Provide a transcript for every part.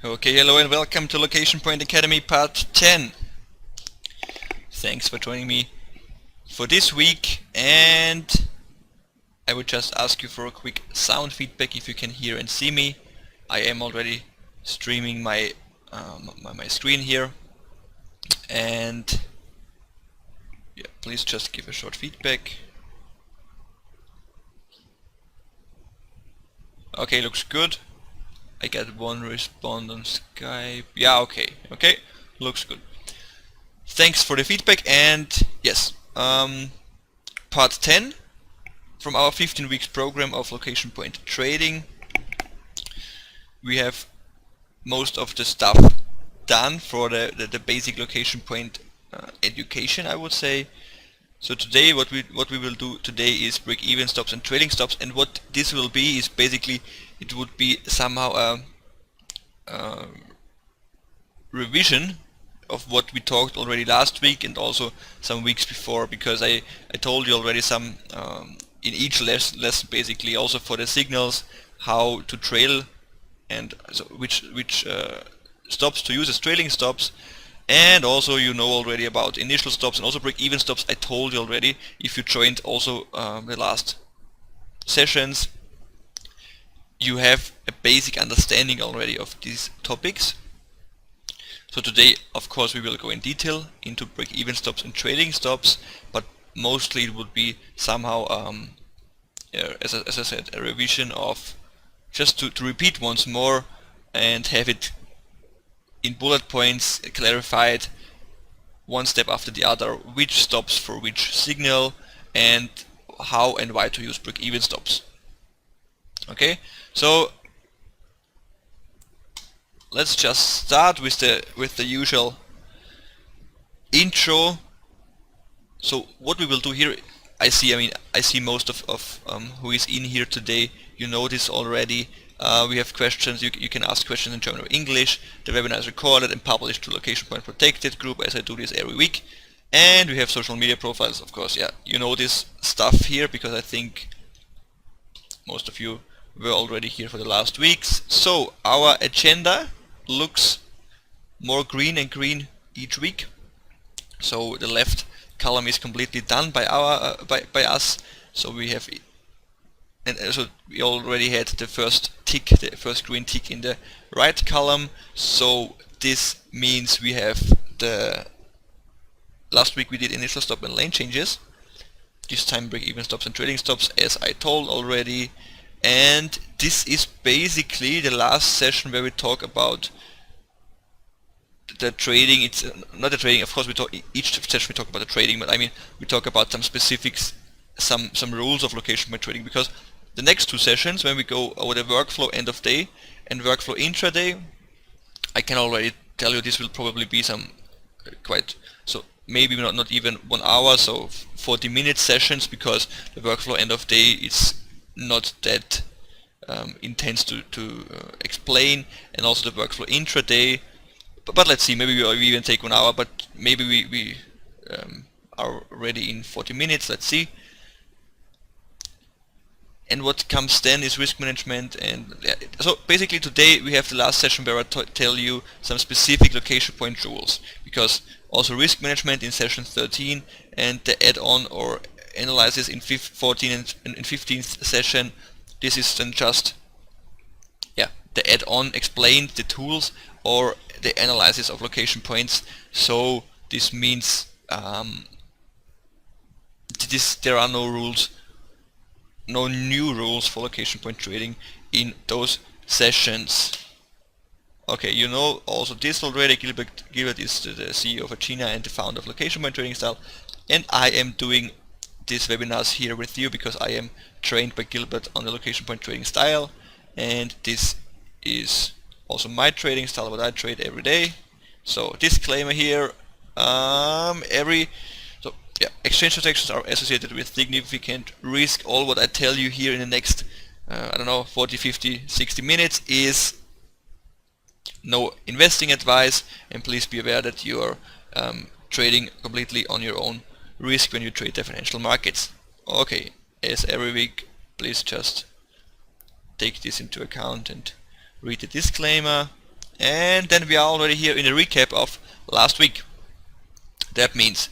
Okay, hello and welcome to LocationPoint Academy Part 10. Thanks for joining me for this week, and I would just ask you for a quick sound feedback if you can hear and see me. I am already streaming my my screen here, and yeah, please just give a short feedback. Okay, looks good. I got one response on Skype. Yeah, okay, looks good. Thanks for the feedback, and yes, part 10 from our 15 weeks program of LocationPoint trading. We have most of the stuff done for the basic LocationPoint education, I would say. So today what we will do today is break-even stops and trailing stops, and what this will be is basically it would be somehow a revision of what we talked already last week and also some weeks before, because I told you already some in each lesson basically, also for the signals, how to trail and so which stops to use as trailing stops. And also you know already about initial stops and also break-even stops. I told you already if you joined also the last sessions. You have a basic understanding already of these topics. So today, of course, we will go in detail into break-even stops and trailing stops, but mostly it would be somehow, as I said, a revision of just to repeat once more and have it in bullet points clarified one step after the other, which stops for which signal and how and why to use break-even stops. Okay, so let's just start with the usual intro. So what we will do here, I see most of who is in here today. You know this already. We have questions. You can ask questions in German or English. The webinar is recorded and published to LocationPoint Protected group, as I do this every week. And we have social media profiles, of course. Yeah, you know this stuff here because I think most of you were already here for the last weeks. So our agenda looks more green and green each week. So the left column is completely done by by us. So we have, and so we already had the first tick, the first green tick in the right column. So this means we have the last week we did initial stop and lane changes. This time break-even stops and trading stops, as I told already. And this is basically the last session where we talk about the trading. It's not the trading, of course. We talk each session we talk about the trading, but I mean we talk about some specifics, some rules of LocationPoint trading, because the next two sessions, when we go over the workflow end of day and workflow intraday, I can already tell you this will probably be some quite, so maybe not even 1 hour, so 40-minute sessions, because the workflow end of day is not that intense to explain, and also the workflow intraday. But let's see, maybe we even take 1 hour, but maybe we are ready in 40 minutes. Let's see. And what comes then is risk management. And so basically today we have the last session where I tell you some specific LocationPoint rules, because also risk management in session 13 and the add-on or analysis in 14th and 15th session. This is then just the add-on explained the tools or the analysis of location points. So this means there are no rules, no new rules for LocationPoint trading in those sessions. Okay, you know also this already. Gilbert is the CEO of Agena and the founder of LocationPoint Trading Style, and I am doing these webinars here with you because I am trained by Gilbert on the LocationPoint Trading Style, and this is also my trading style, what I trade every day. So disclaimer here, exchange transactions are associated with significant risk. All what I tell you here in the next I don't know 40, 50, 60 minutes is no investing advice, and please be aware that you are trading completely on your own risk when you trade the financial markets. Okay, as every week, please just take this into account and read the disclaimer. And then we are already here in a recap of last week. That means,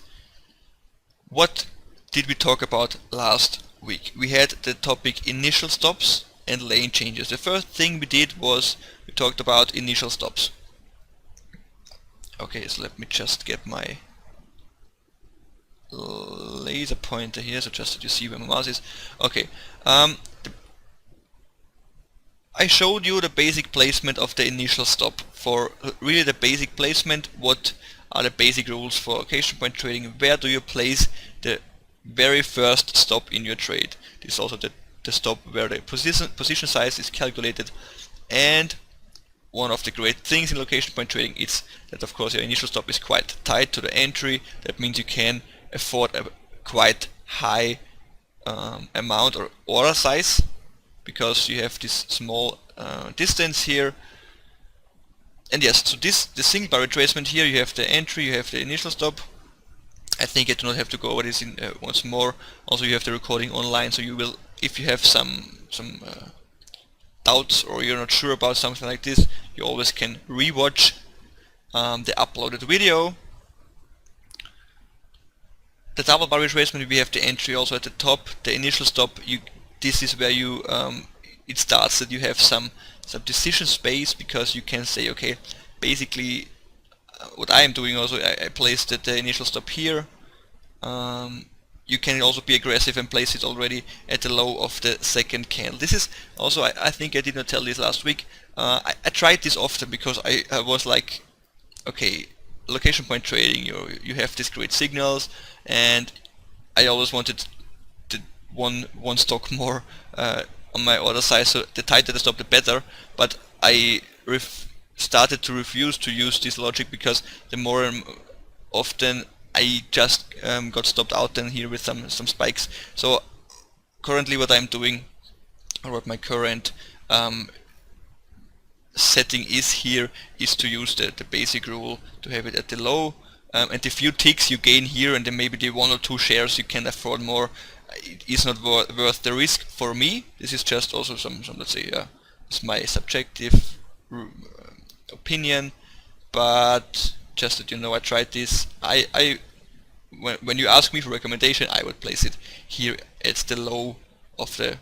what did we talk about last week? We had the topic initial stops and lane changes. The first thing we did was we talked about initial stops. Okay, so let me just get my laser pointer here, so just that you see where my mouse is. Okay, I showed you the basic placement of the initial stop. For really the basic placement, what are the basic rules for LocationPoint trading? Where do you place the very first stop in your trade? This is also the stop where the position size is calculated. And one of the great things in LocationPoint trading is that, of course, your initial stop is quite tight to the entry. That means you can afford a quite high amount or order size, because you have this small distance here. And yes, so the single bar retracement here, you have the entry, you have the initial stop. I think I do not have to go over this once more. Also, you have the recording online, so you will, if you have some doubts or you're not sure about something like this, you always can rewatch the uploaded video. The double bar retracement, we have the entry also at the top. The initial stop, this is where you it starts that you have some decision space, because you can say, okay, basically what I am doing also, I placed the initial stop here. You can also be aggressive and place it already at the low of the second candle. This is also, I think I did not tell this last week, I tried this often because I was like, okay, LocationPoint trading, you have these great signals, and I always wanted the one stock more on my order size, so the tighter the stop the better. But I started to refuse to use this logic, because the more often I just got stopped out then here with some spikes. So currently what I'm doing, or what my current setting is here, is to use the basic rule to have it at the low, and the few ticks you gain here, and then maybe the 1 or 2 shares you can afford more, it is not worth the risk for me. This is just also some let's say, it's my subjective opinion, but just that you know, I tried this. When you ask me for recommendation, I would place it here at the low of the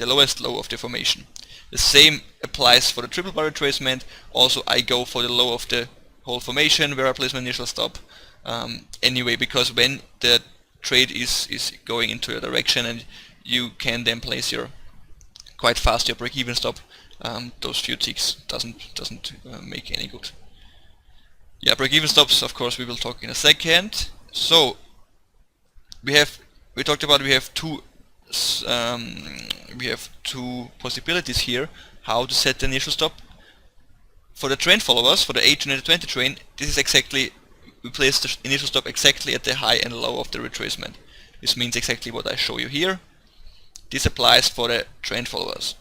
lowest low of the formation. The same applies for the triple bar retracement. Also, I go for the low of the whole formation where I place my initial stop. Anyway, because when the trade is going into a direction and you can then place your quite fast your break-even stop, those few ticks doesn't make any good. Yeah, break-even stops, of course, we will talk in a second. So we talked about we have two possibilities here how to set the initial stop. For the trend followers, for the AgenaTrader train, this is exactly, we place the initial stop exactly at the high and low of the retracement. This means exactly what I show you here. This applies for the trend followers.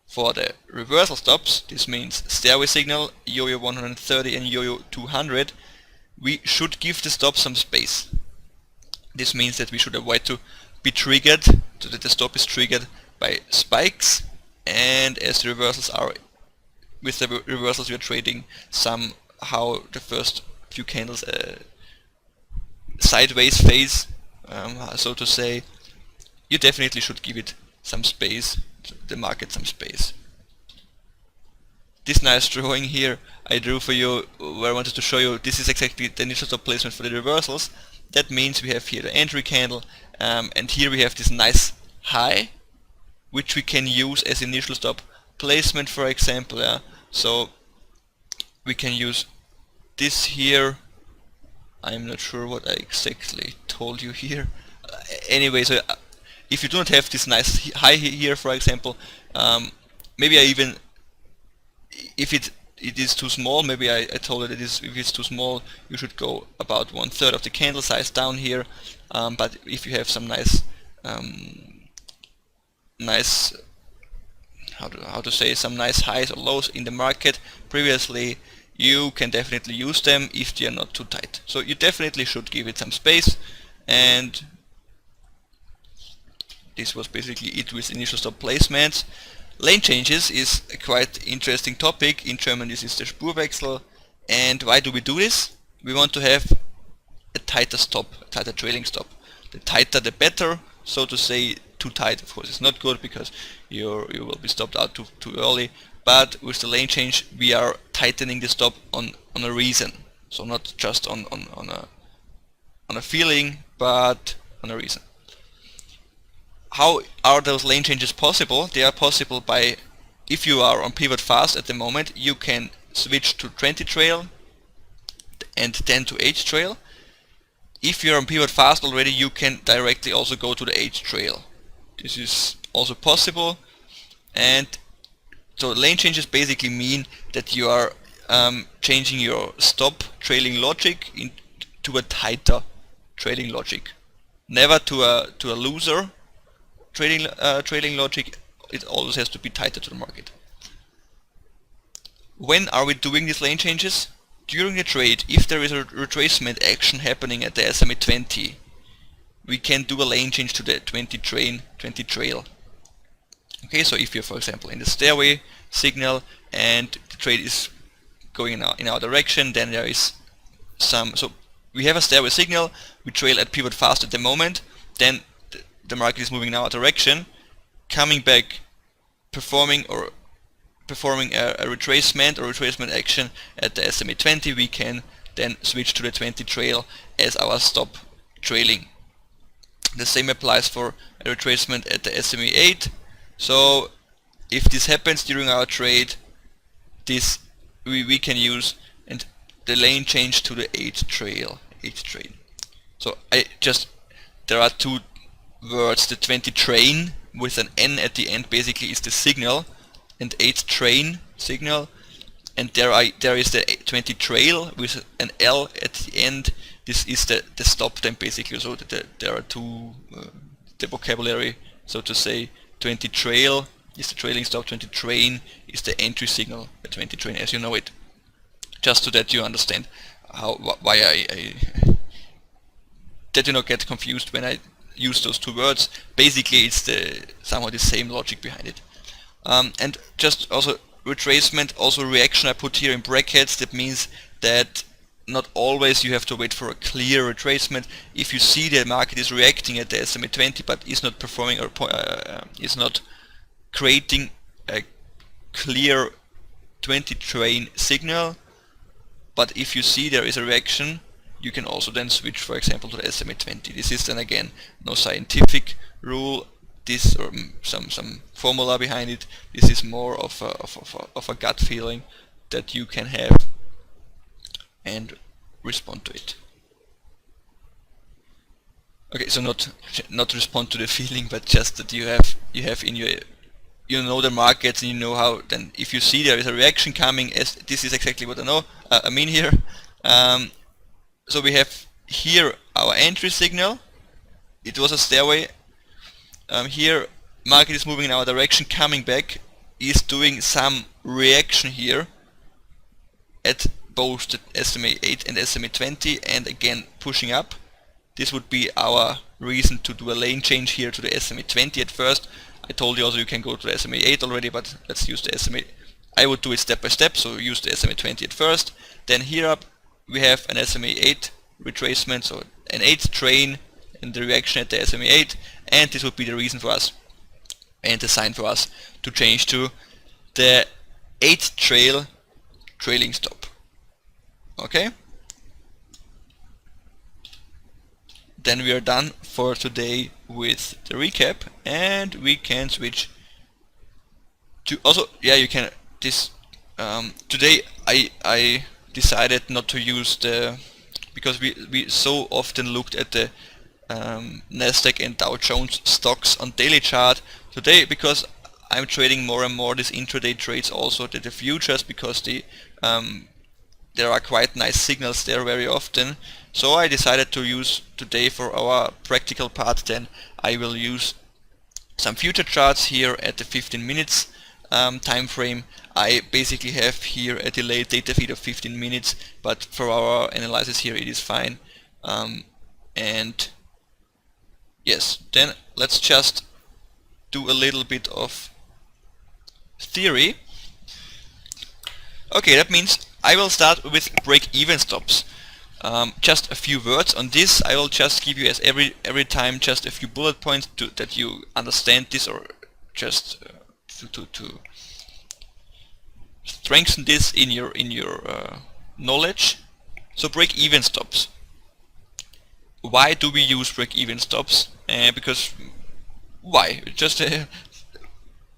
For the reversal stops, this means stairway signal, yo-yo 130 and yo-yo 200, we should give the stop some space. This means that we should avoid to be triggered, so that the stop is triggered by spikes, and as the reversals are, with the reversals we are trading somehow the first few candles sideways phase, so to say, you definitely should give it some space, the market some space. This nice drawing here I drew for you, where I wanted to show you, this is exactly the initial stop placement for the reversals. That means we have here the entry candle, and here we have this nice high, which we can use as initial stop placement, for example. So we can use this here. I'm not sure what I exactly told you here. Anyway, so if you do not have this nice high here, for example, maybe I even, if it is too small, maybe I told it if it's too small, you should go about 1/3 of the candle size down here. But if you have some nice how to say, some nice highs or lows in the market previously, you can definitely use them if they are not too tight. So you definitely should give it some space, and this was basically it with initial stop placements. Lane changes is a quite interesting topic. In German this is the Spurwechsel. And why do we do this? We want to have a tighter stop, a tighter trailing stop. The tighter the better, so to say. Too tight of course is not good because you will be stopped out too early, but with the lane change we are tightening the stop on a reason, so not just on a feeling, but on a reason. How are those lane changes possible? They are possible by, if you are on pivot fast at the moment, you can switch to 20 trail and then to H trail. If you're on pivot fast already, you can directly also go to the H trail. This is also possible. And so lane changes basically mean that you are changing your stop trailing logic into a tighter trailing logic. Never to a looser trailing logic. It always has to be tighter to the market. When are we doing these lane changes? During the trade, if there is a retracement action happening at the SMA 20, we can do a lane change to the 20 trail. Okay, so if you're for example in the stairway signal and the trade is going in our direction, then there is so we have a stairway signal, we trail at pivot fast at the moment, then the market is moving in our direction, coming back, performing a retracement action at the SMA 20, we can then switch to the 20 trail as our stop trailing. The same applies for a retracement at the SMA 8. So if this happens during our trade, this we can use and the lane change to the 8 trail. So there are two words. The 20 train with an N at the end basically is the signal, and 8 train signal, and there is the 20 trail with an L at the end. This is the stop time basically. So there are two the vocabulary, so to say. 20 trail is the trailing stop, 20 train is the entry signal, the 20 train as you know it. Just so that you understand why I that you not get confused when I use those two words. Basically it's somehow the same logic behind it. And just also retracement, also reaction I put here in brackets. That means that not always you have to wait for a clear retracement. If you see the market is reacting at the SMA 20 but is not performing or is not creating a clear 20 train signal, but if you see there is a reaction, you can also then switch for example to the SMA 20. This is then again no scientific rule, this or some formula behind it. This is more of a gut feeling that you can have and respond to it. Okay, so not respond to the feeling, but just that you have in your, you know the markets and you know how. Then if you see there is a reaction coming, as this is exactly what I mean here. So we have here our entry signal. It was a stairway. Here market is moving in our direction, coming back, is doing some reaction here at both the SMA 8 and SMA 20, and again pushing up. This would be our reason to do a lane change here to the SMA 20 at first. I told you also you can go to the SMA 8 already, but let's use the SMA. I would do it step by step, so use the SMA 20 at first. Then here up we have an SMA 8 retracement, so an 8 train and the reaction at the SMA 8, and this would be the reason for us and the sign for us to change to the 8 trailing stop. Okay, then we are done for today with the recap, and we can switch to also, yeah, you can this today I decided not to use the, because we so often looked at the Nasdaq and Dow Jones stocks on daily chart. Today, because I'm trading more and more these intraday trades, also the futures, because there are quite nice signals there very often. So I decided to use today for our practical part, then I will use some future charts here at the 15 minutes time frame. I basically have here a delayed data feed of 15 minutes, but for our analysis here it is fine. And yes, then let's just do a little bit of theory. Okay, that means I will start with break-even stops. Just a few words on this. I will just give you as every time just a few bullet points that you understand this, or just to strengthen this in your knowledge. So break-even stops. Why do we use break-even stops? Because why? Just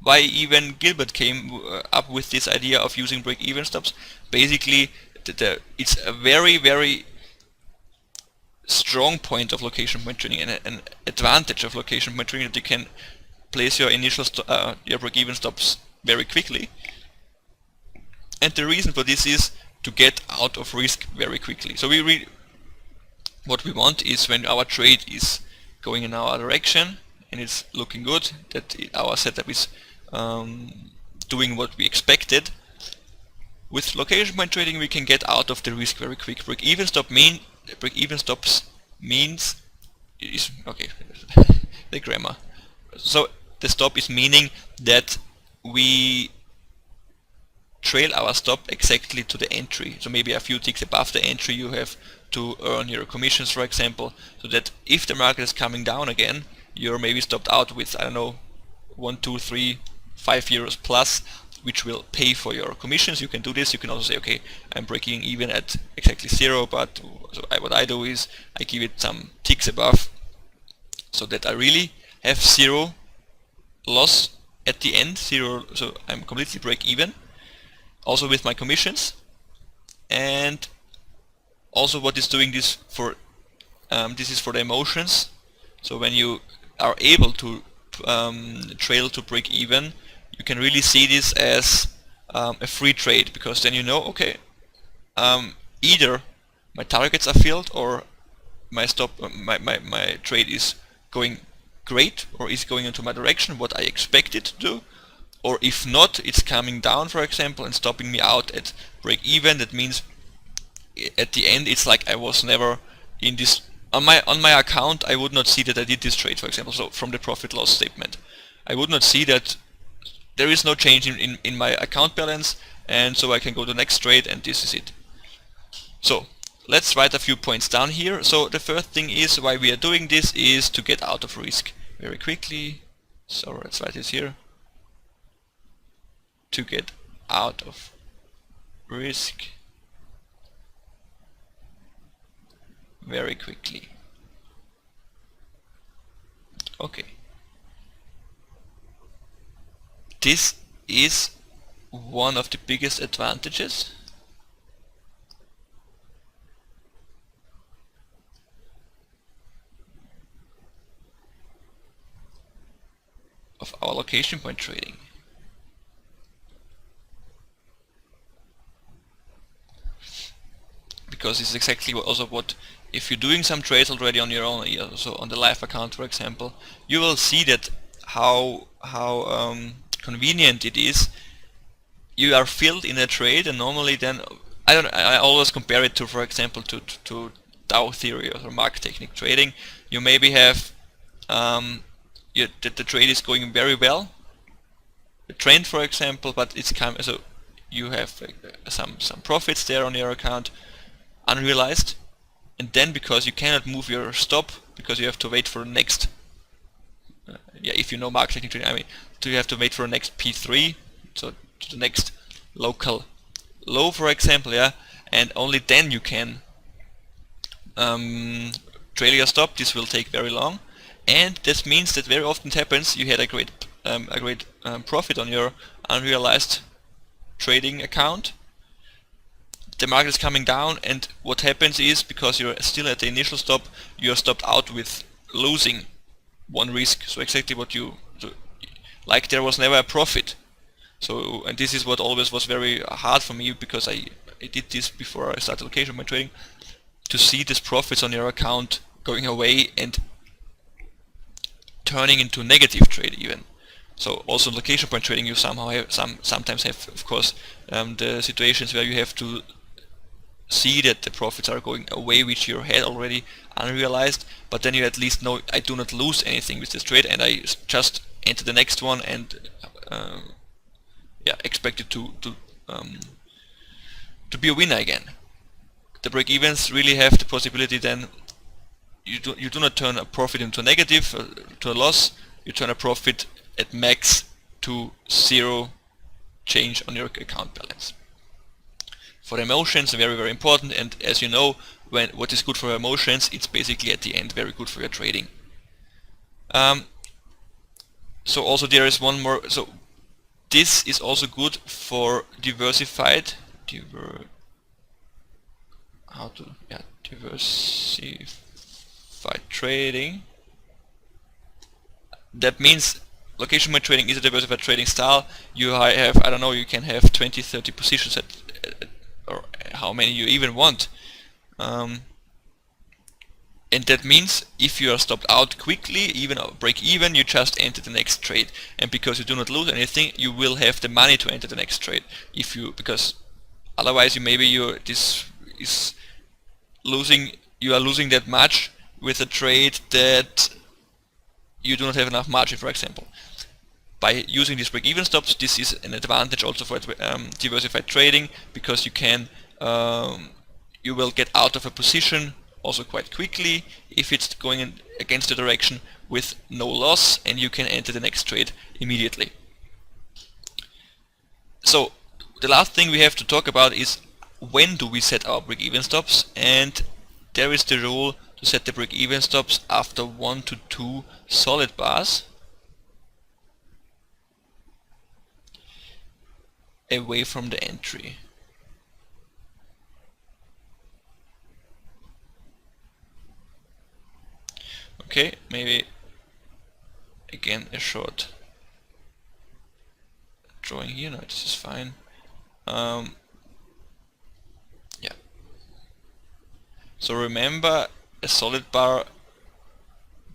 why even Gilbert came up with this idea of using break-even stops. Basically, it's a very strong point of location point trading, and an advantage of location point trading, that you can place your initial your break-even stops very quickly. And the reason for this is to get out of risk very quickly. So what we want is, when our trade is going in our direction and it's looking good, that our setup is doing what we expected. With location point trading, we can get out of the risk very quick. Break-even stops means is okay. The grammar. So the stop is meaning that we trail our stop exactly to the entry. So maybe a few ticks above the entry you have to earn your commissions, for example, so that if the market is coming down again, you're maybe stopped out with, I don't know, 1, 2, 3, 5 euros plus, which will pay for your commissions. You can do this. You can also say, okay, I'm breaking even at exactly 0, but what I do is I give it some ticks above, so that I really have 0 loss at the end, 0, so I'm completely break even. Also with my commissions. And also what is doing this for, this is for the emotions. So when you are able to trail to break even, you can really see this as a free trade, because then you know, okay, either my targets are filled, or my stop, my trade is going great, or is going into my direction, what I expect it to do. Or if not, it's coming down, for example, and stopping me out at break even. That means at the end it's like I was never in this, on my account I would not see that I did this trade, for example. So from the profit loss statement, I would not see that there is no change in my account balance, and so I can go to the next trade, and this is it. So let's write a few points down here. So the first thing is, why we are doing this is to get out of risk very quickly. So let's write this here. To get out of risk very quickly. Okay. This is one of the biggest advantages of our location point trading. Because it's exactly also what, if you're doing some trades already on your own, so on the live account, for example, you will see that how convenient it is. You are filled in a trade, and normally then I always compare it to, for example, to Dow theory or market technique trading. You maybe have the trade is going very well, the trend, for example, but it's so you have some profits there on your account, unrealized, and then because you cannot move your stop, because you have to wait for the next if you know market technique trading, I mean, you have to wait for the next P3, so to the next local low, for example, and only then you can trail your stop. This will take very long, and this means that very often it happens you had a great profit on your unrealized trading account. The market is coming down, and what happens is, because you're still at the initial stop, you're stopped out with losing one risk. So exactly what like there was never a profit. So, and this is what always was very hard for me, because I did this before I started location point trading, to see these profits on your account going away and turning into negative trade even. So also in location point trading, you somehow have sometimes have, of course, the situations where you have to see that the profits are going away, which you had already unrealized, but then you at least know, I do not lose anything with this trade, and I just enter the next one and yeah, expected to be a winner again. The break-evens really have the possibility then you do not turn a profit into a negative, to a loss. You turn a profit at max to 0 change on your account balance. For the emotions, very, very important, and as you know, what is good for emotions, it's basically at the end very good for your trading. So also there is one more, so this is also good for diversified trading. That means LocationPoint trading is a diversified trading style. You have, I don't know, you can have 20-30 positions or how many you even want. And that means if you are stopped out quickly, even break even, you just enter the next trade. And because you do not lose anything, you will have the money to enter the next trade. Because otherwise you are losing that much with a trade that you do not have enough margin, for example. By using these break-even stops, this is an advantage also for diversified trading, because you will get out of a position also quite quickly if it's going against the direction with no loss, and you can enter the next trade immediately. So the last thing we have to talk about is when do we set our break-even stops, and there is the rule to set the break-even stops after 1 to 2 solid bars away from the entry. Okay, maybe again a short drawing here. No, this is fine. Yeah. So remember, a solid bar,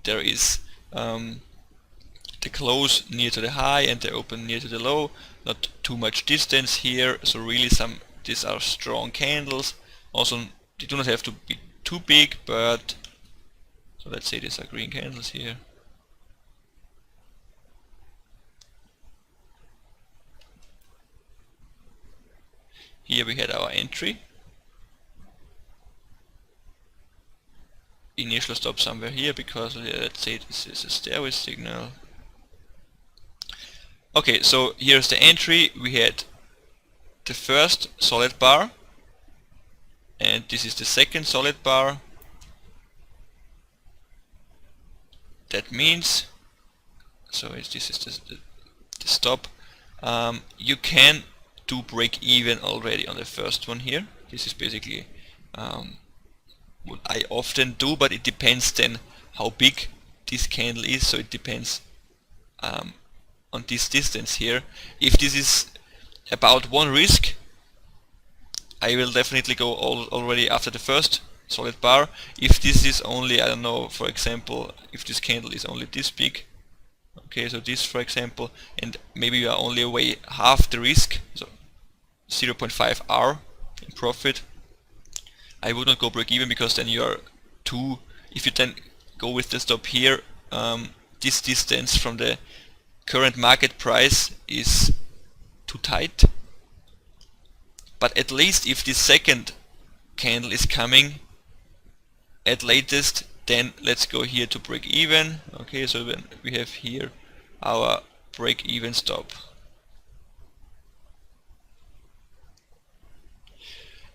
there is the close near to the high and the open near to the low, not too much distance here. So really these are strong candles. Also, they do not have to be too big, but so let's say these are green candles here. Here we had our entry. Initial stop somewhere here, because let's say this is a stairway signal. Okay, so here's the entry. We had the first solid bar, and this is the second solid bar. That means, so this is the stop. You can do break even already on the first one here. This is basically what I often do, but it depends then how big this candle is. So it depends on this distance here. If this is about one risk, I will definitely go already after the first solid bar. If this is only, I don't know, for example, if this candle is only this big, okay, so this for example, and maybe you are only away half the risk, so 0.5 R in profit, I would not go break even, because then you are if you then go with the stop here, this distance from the current market price is too tight. But at least if this second candle is coming at latest, then let's go here to break even. Okay, so then we have here our break even stop.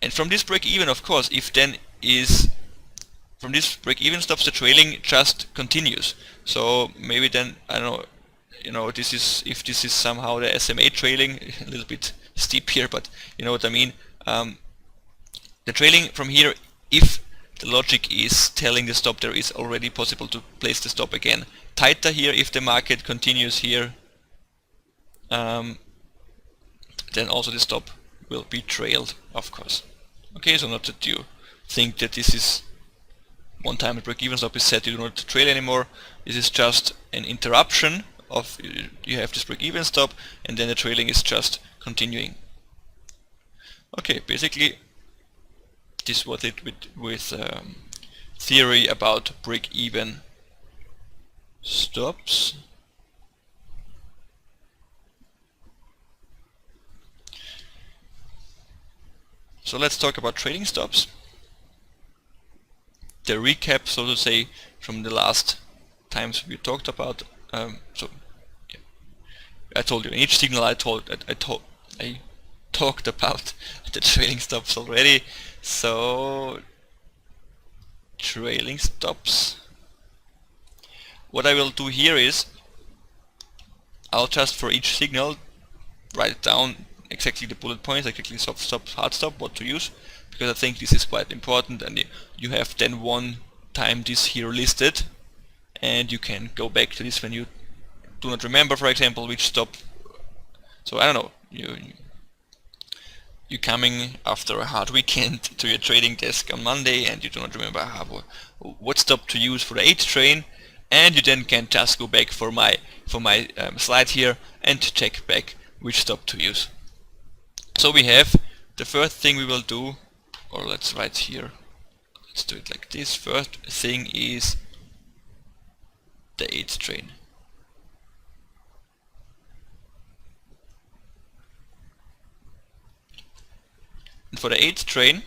And from this break even, of course, from this break even stops, the trailing just continues. So maybe then, I don't know, if this is somehow the SMA trailing, a little bit steep here, but you know what I mean. The trailing from here, if the logic is telling the stop, there is already possible to place the stop again tighter here if the market continues here. Then also the stop will be trailed, of course. Okay, so not that you think that this is one time the break-even stop is set, you do not trail anymore. This is just an interruption of, you have this break-even stop, and then the trailing is just continuing. Okay, basically this was it with theory about break-even stops. So let's talk about trailing stops. The recap, so to say, from the last times we talked about. So yeah, I told you in each signal I talked about the trailing stops already. So trailing stops. What I will do here is I'll just for each signal write down exactly the bullet points, exactly soft stop, hard stop, what to use, because I think this is quite important, and you have then one time this here listed, and you can go back to this when you do not remember, for example, which stop. So I don't know, you're coming after a hard weekend to your trading desk on Monday and you do not remember what stop to use for the 8th train, and you then can just go back for my slide here and check back which stop to use. So we have the first thing we will do, or let's write here, let's do it like this. First thing is the 8th train. And for the 8th train,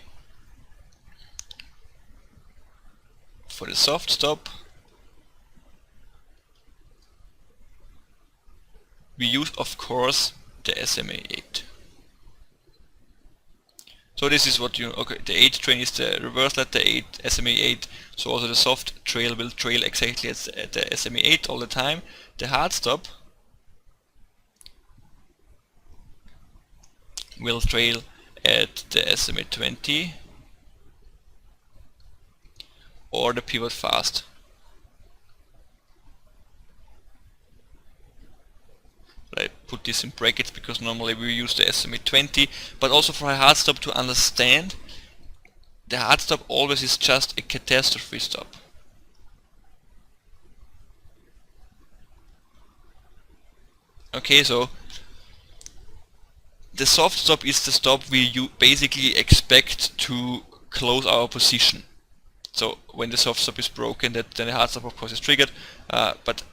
for the soft stop, we use of course the SMA 8. So this is what okay, the 8th train is the reverse letter 8, SMA 8, so also the soft trail will trail exactly at the SMA 8 all the time. The hard stop will trail at the SMA 20 or the pivot fast. I put this in brackets because normally we use the SMA 20, but also for a hard stop to understand, the hard stop always is just a catastrophe stop. Okay, so the soft stop is the stop we basically expect to close our position. So when the soft stop is broken, then the hard stop of course is triggered, but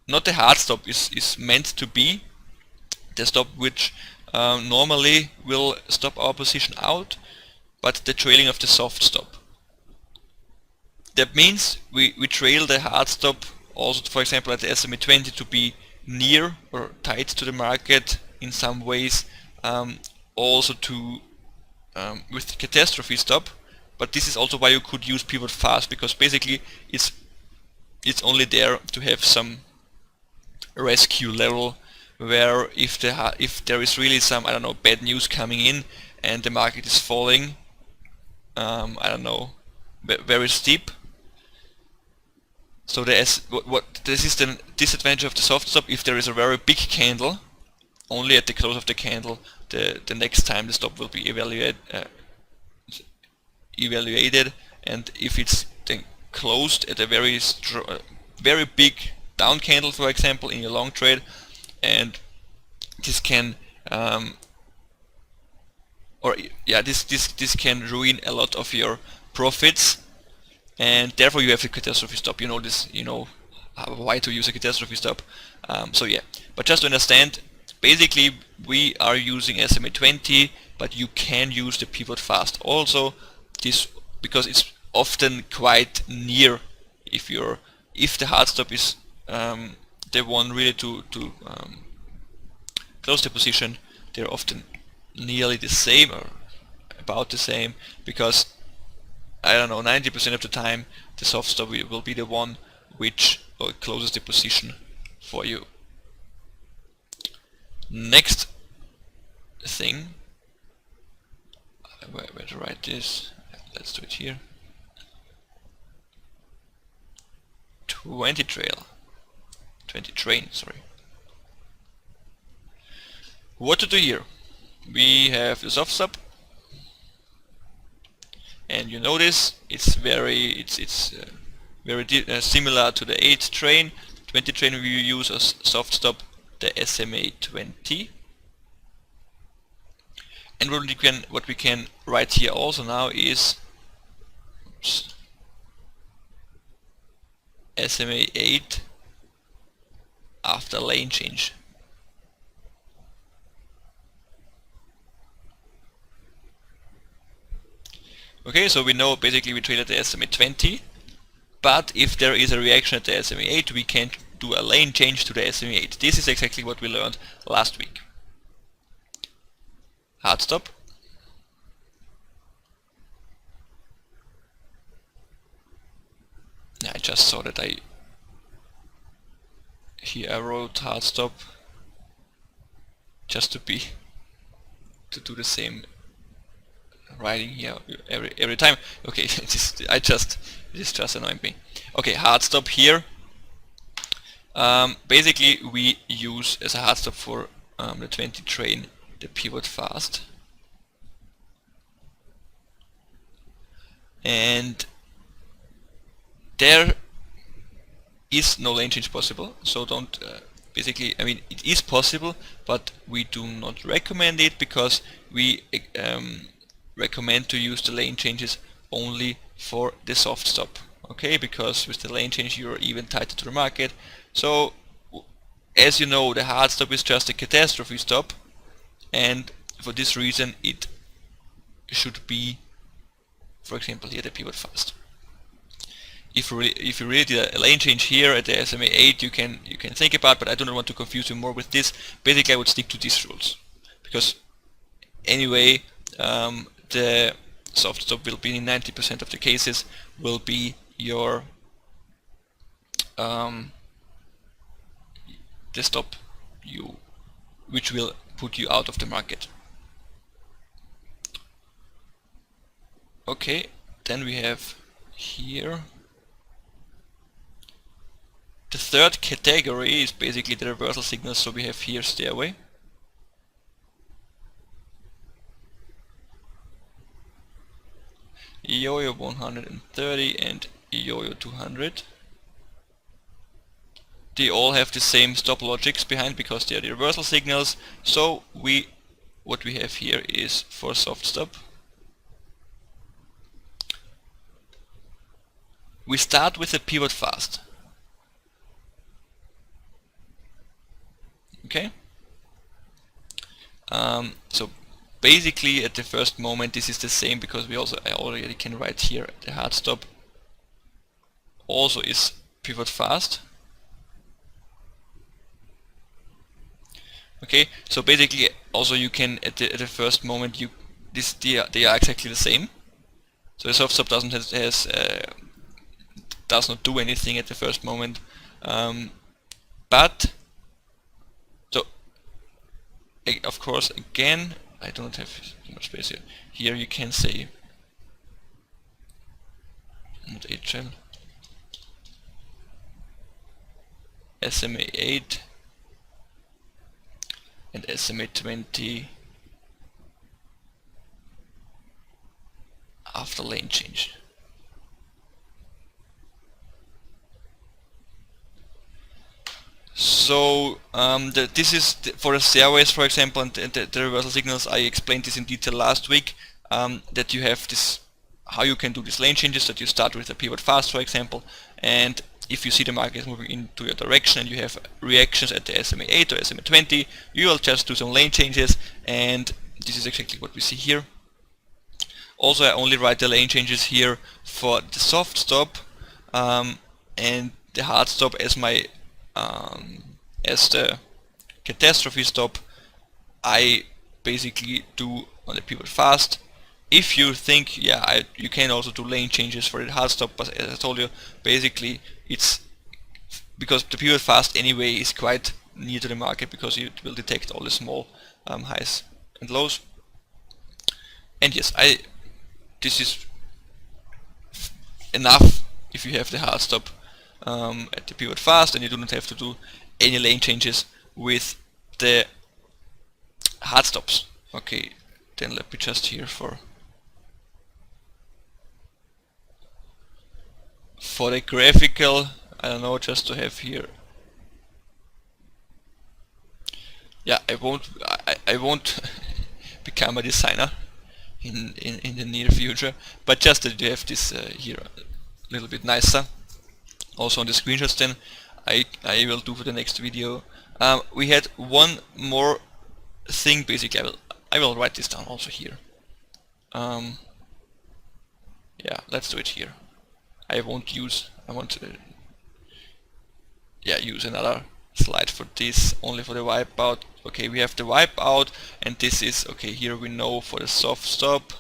not the hard stop is meant to be the stop which normally will stop our position out, but the trailing of the soft stop. That means we trail the hard stop also, for example, at the SMA 20 to be near or tight to the market in some ways, also to with the catastrophe stop. But this is also why you could use pivot fast, because basically it's only there to have some rescue level, where if there is really some, I don't know, bad news coming in and the market is falling, I don't know, very steep. So this is the disadvantage of the soft stop. If there is a very big candle, only at the close of the candle, the next time the stop will be evaluated, and if it's then closed at a very big down candle, for example, in your long trade, and this can this can ruin a lot of your profits, and therefore you have a catastrophe stop. You know this, you know why to use a catastrophe stop. So yeah, but just to understand, basically we are using SMA 20, but you can use the pivot fast also, this because it's often quite near. If the hard stop is the one really to close the position, they're often nearly the same or about the same, because I don't know, 90% of the time the soft stop will be the one which closes the position for you. Next thing, where to write this? Let's do it here. 20 train, sorry. What to do here? We have the soft stop, and you notice it's very similar to the 8th train. 20 train we use as soft stop the SMA 20, and what we can write here also now is SMA 8 after lane change. Okay, so we know basically we traded the SMA 20, but if there is a reaction at the SMA 8, we can do a lane change to the SMA 8. This is exactly what we learned last week. Hard stop. I just saw that here I wrote hard stop just to do the same writing here every time. Okay, this just annoyed me. Okay, hard stop here. Basically, we use as a hard stop for the 20 train the pivot fast, and there is no lane change possible. So don't basically, I mean, it is possible, but we do not recommend it because we recommend to use the lane changes only for the soft stop. Okay, because with the lane change you're even tighter to the market. So as you know, the hard stop is just a catastrophe stop, and for this reason it should be, for example, here the pivot fast. If you really did a lane change here at the SMA 8, you can think about, but I do not want to confuse you more with this. Basically, I would stick to these rules because anyway, the soft stop will be in 90% of the cases will be your the stop which will put you out of the market. Okay, then we have here the third category is basically the reversal signals. So we have here stairway, yo-yo 130 and yo-yo 200. They all have the same stop logics behind because they are the reversal signals. So what we have here is for soft stop, we start with a pivot fast. Okay. So basically at the first moment this is the same because I already can write here the hard stop also is pivot fast. Okay, so basically also you can at the first moment they are exactly the same. So the soft stop does not do anything at the first moment, but so of course again I don't have too much space here. Here you can say not HL SMA 8 and SMA 20 after lane change. So this is for the stairways, for example, and the reversal signals. I explained this in detail last week, that you have this, how you can do these lane changes, that you start with a pivot fast, for example, and if you see the market is moving into your direction and you have reactions at the SMA 8 or SMA 20, you will just do some lane changes, and this is exactly what we see here. Also, I only write the lane changes here for the soft stop and the hard stop as my as the catastrophe stop. I basically do on the pivot fast. If you think, yeah, you can also do lane changes for the hard stop, but as I told you, basically it's because the pivot fast anyway is quite near to the market because it will detect all the small highs and lows. And yes, this is enough if you have the hard stop at the pivot fast, and you do not have to do any lane changes with the hard stops. Okay, then let me just here for the graphical, I don't know, just to have here. Yeah, I won't become a designer in the near future, but just that you have this here a little bit nicer. Also on the screenshots, then I will do for the next video. We had one more thing. Basically, I will write this down also here. Yeah, let's do it here. I want to use another slide for this, only for the wipeout. Okay, we have the wipeout, and this is, okay, here we know for the soft stop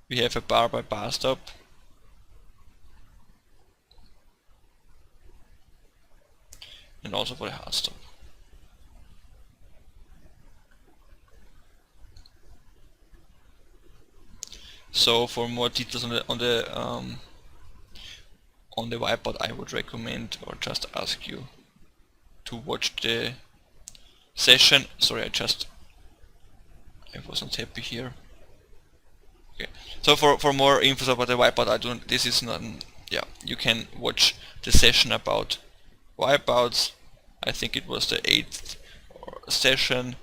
we have a bar by bar stop. And also for the hard stop. So for more details on the wipeout, I would recommend or just ask you to watch the session. Sorry, I wasn't happy here. Okay. So for more info about the wipeout, this is not, yeah, you can watch the session about wipeouts. I think it was the 8th session.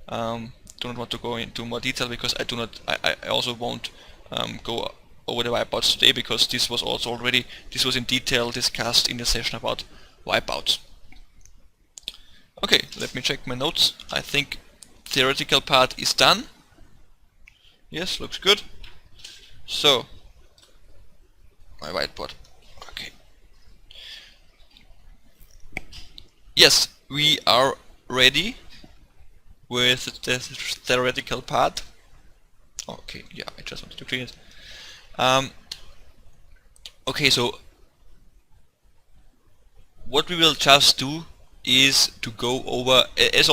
Do not want to go into more detail because I also won't go over the wipeouts today, because this was in detail discussed in the session about wipeouts. Okay, let me check my notes. I think theoretical part is done. Yes, looks good. So my whiteboard. Okay. Yes, we are ready with the theoretical part. Okay, yeah, I just wanted to clean it. Okay, so what we will just do is to go over, as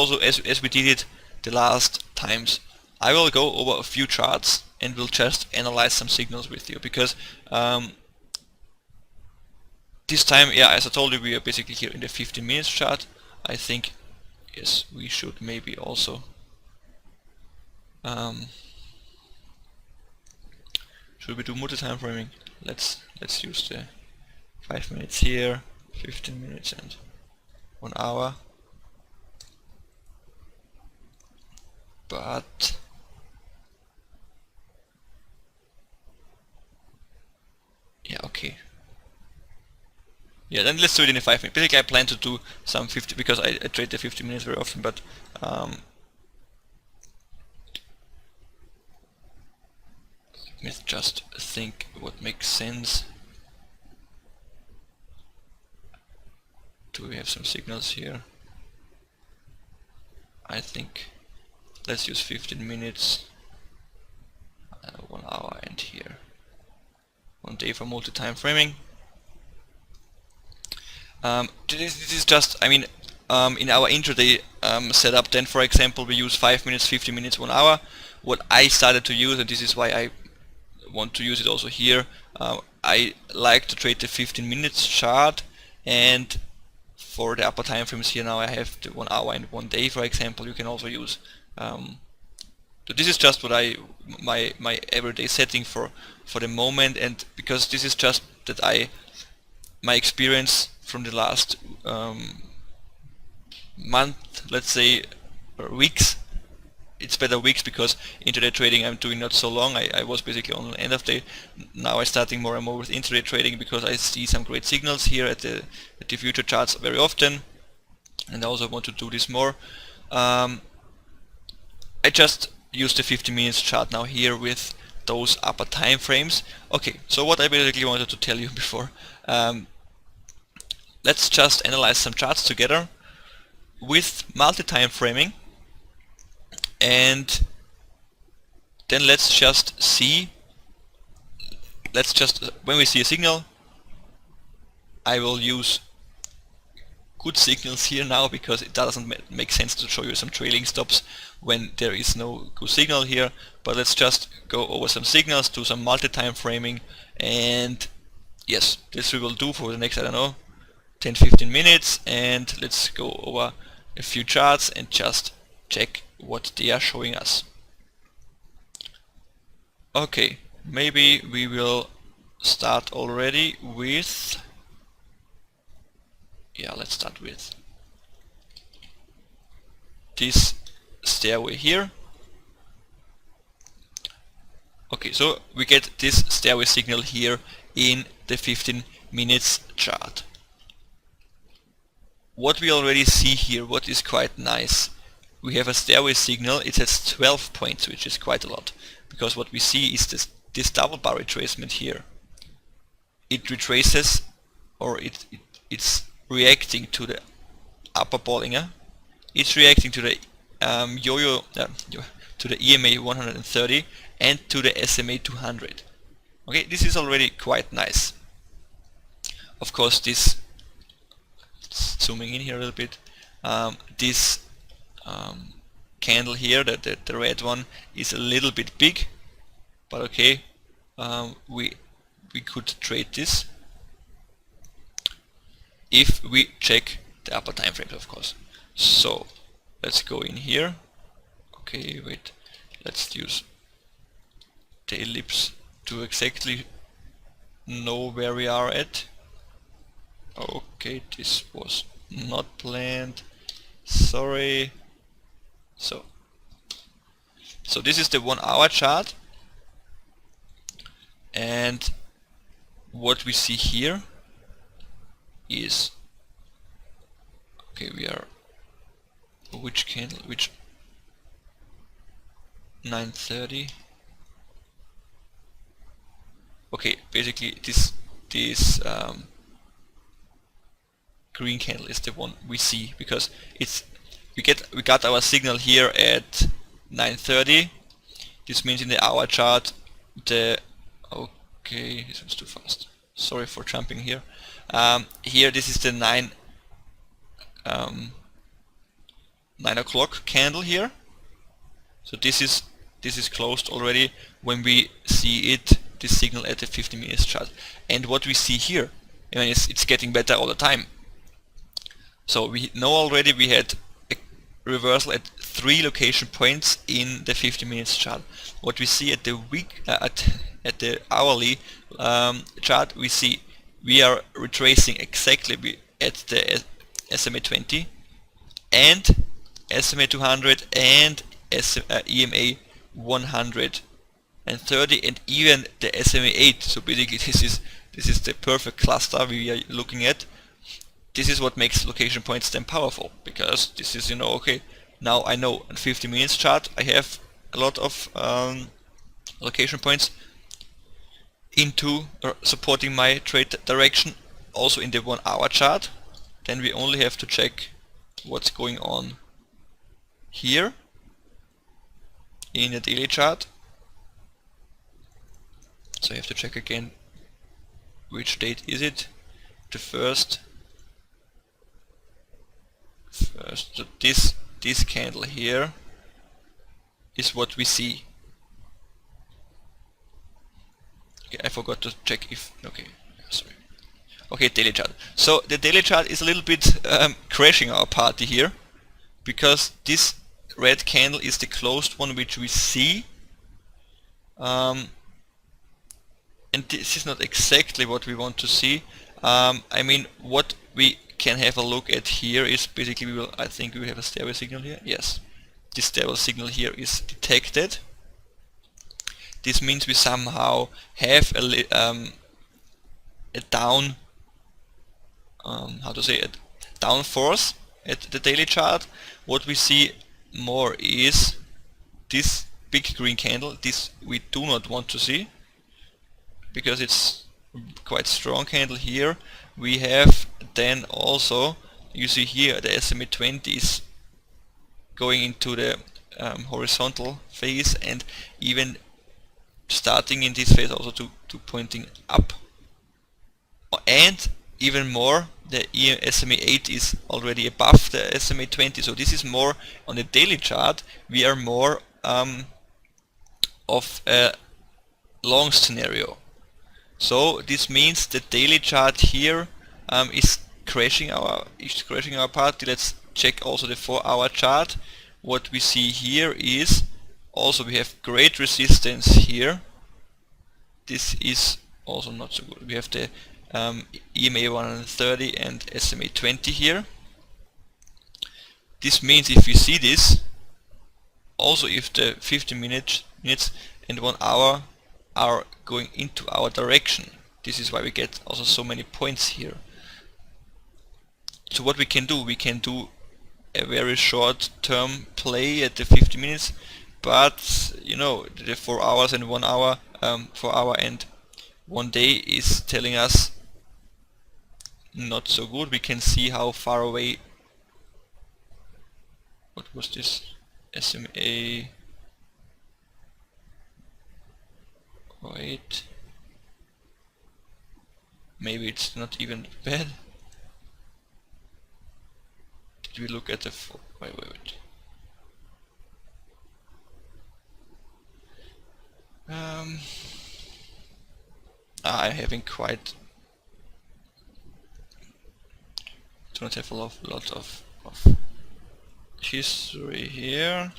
we did it the last times, I will go over a few charts and we'll just analyze some signals with you, because this time, yeah, as I told you, we are basically here in the 15 minutes chart. I think, yes, we should maybe also should we do multi-time framing? Let's use the 5 minutes here, 15 minutes and 1 hour. But yeah, okay. Yeah, then let's do it in a 5 minute. Basically I plan to do some 50, because I trade the 50 minutes very often, but let me just think what makes sense. Do we have some signals here? I think let's use 15 minutes, 1 hour, and here 1 day for multi-time framing. This is just, I mean, in our intraday setup, then for example we use 5 minutes, 50 minutes, 1 hour. What I started to use, and this is why I want to use it also here, I like to trade the 15 minutes chart, and for the upper time frames here now I have the 1 hour and 1 day, for example. You can also use so this is just what my everyday setting for the moment, and because this is just that my experience from the last month, let's say, or weeks. It's better weeks, because intraday trading I'm doing not so long. I was basically on the end of day. Now I'm starting more and more with intraday trading, because I see some great signals here at the future charts very often, and I also want to do this more. I just use the 50 minutes chart now here with those upper time frames. Okay, so what I basically wanted to tell you before, let's just analyze some charts together with multi-time framing, and then let's just see, when we see a signal, I will use good signals here now, because it doesn't make sense to show you some trailing stops when there is no good signal here. But let's just go over some signals, do some multi-time framing, and yes, this we will do for the next, I don't know, 10-15 minutes, and let's go over a few charts and just check what they are showing us. Okay, maybe we will start already with, yeah, let's start with this stairway here. Okay, so we get this stairway signal here in the 15 minutes chart. What we already see here, what is quite nice, we have a stairway signal. It has 12 points, which is quite a lot, because what we see is this this double bar retracement here, it retraces, or it's reacting to the upper Bollinger. It's reacting to the to the EMA 130 and to the SMA 200. Okay, this is already quite nice. Of course, this, zooming in here a little bit, this candle here, the red one, is a little bit big, but okay, we could trade this if we check the upper time frames, of course. So let's go in here. Okay, wait, let's use the ellipse to exactly know where we are at. Okay, this was not planned, sorry. So this is the 1 hour chart, and what we see here is, okay, we are, which candle, which 9:30. Okay, basically this green candle is the one we see, because it's we got our signal here at 9:30. This means in the hour chart the, okay, this was too fast, sorry for jumping here. Here this is the 9 o'clock candle here. So this is closed already when we see it, this signal at the 50 minutes chart. And what we see here, I mean, it's getting better all the time. So we know already we had a reversal at 3 location points in the 50 minutes chart. What we see at the week at the hourly chart, we see we are retracing exactly at the SMA 20 and SMA 200 and EMA 130 and even the SMA 8. So basically this is the perfect cluster we are looking at. This is what makes location points then powerful, because this is, you know, okay, now I know on 50 minutes chart I have a lot of location points into supporting my trade direction. Also in the 1 hour chart, then we only have to check what's going on here in the daily chart. So I have to check again which date is it, the first. So this candle here is what we see. Okay, I forgot to check if, okay, sorry. Okay, daily chart. So the daily chart is a little bit crashing our party here, because this red candle is the closed one which we see, and this is not exactly what we want to see. I mean, what we can have a look at here is basically I think we have a stable signal here. Yes, this stable signal here is detected. This means we somehow have a down, how to say it, down force at the daily chart. What we see more is this big green candle. This we do not want to see, because it's quite strong candle here. We have then also, you see here, the SMA 20 is going into the horizontal phase, and even starting in this phase also to pointing up. And even more, the SMA 8 is already above the SMA 20. So this is more on the daily chart. We are more of a long scenario. So this means the daily chart here is crashing our party. Let's check also the 4 hour chart. What we see here is also we have great resistance here. This is also not so good. We have the EMA 130 and SMA 20 here. This means if we see this, also if the 50 minutes and 1 hour are going into our direction, this is why we get also so many points here. So what we can do a very short term play at the 50 minutes, but you know, the 4 hours and 1 hour for our end. 1 day is telling us not so good. We can see how far away. What was this? SMA 08. Maybe it's not even bad. Did we look at the wait. I haven't quite do not have a lot of history here.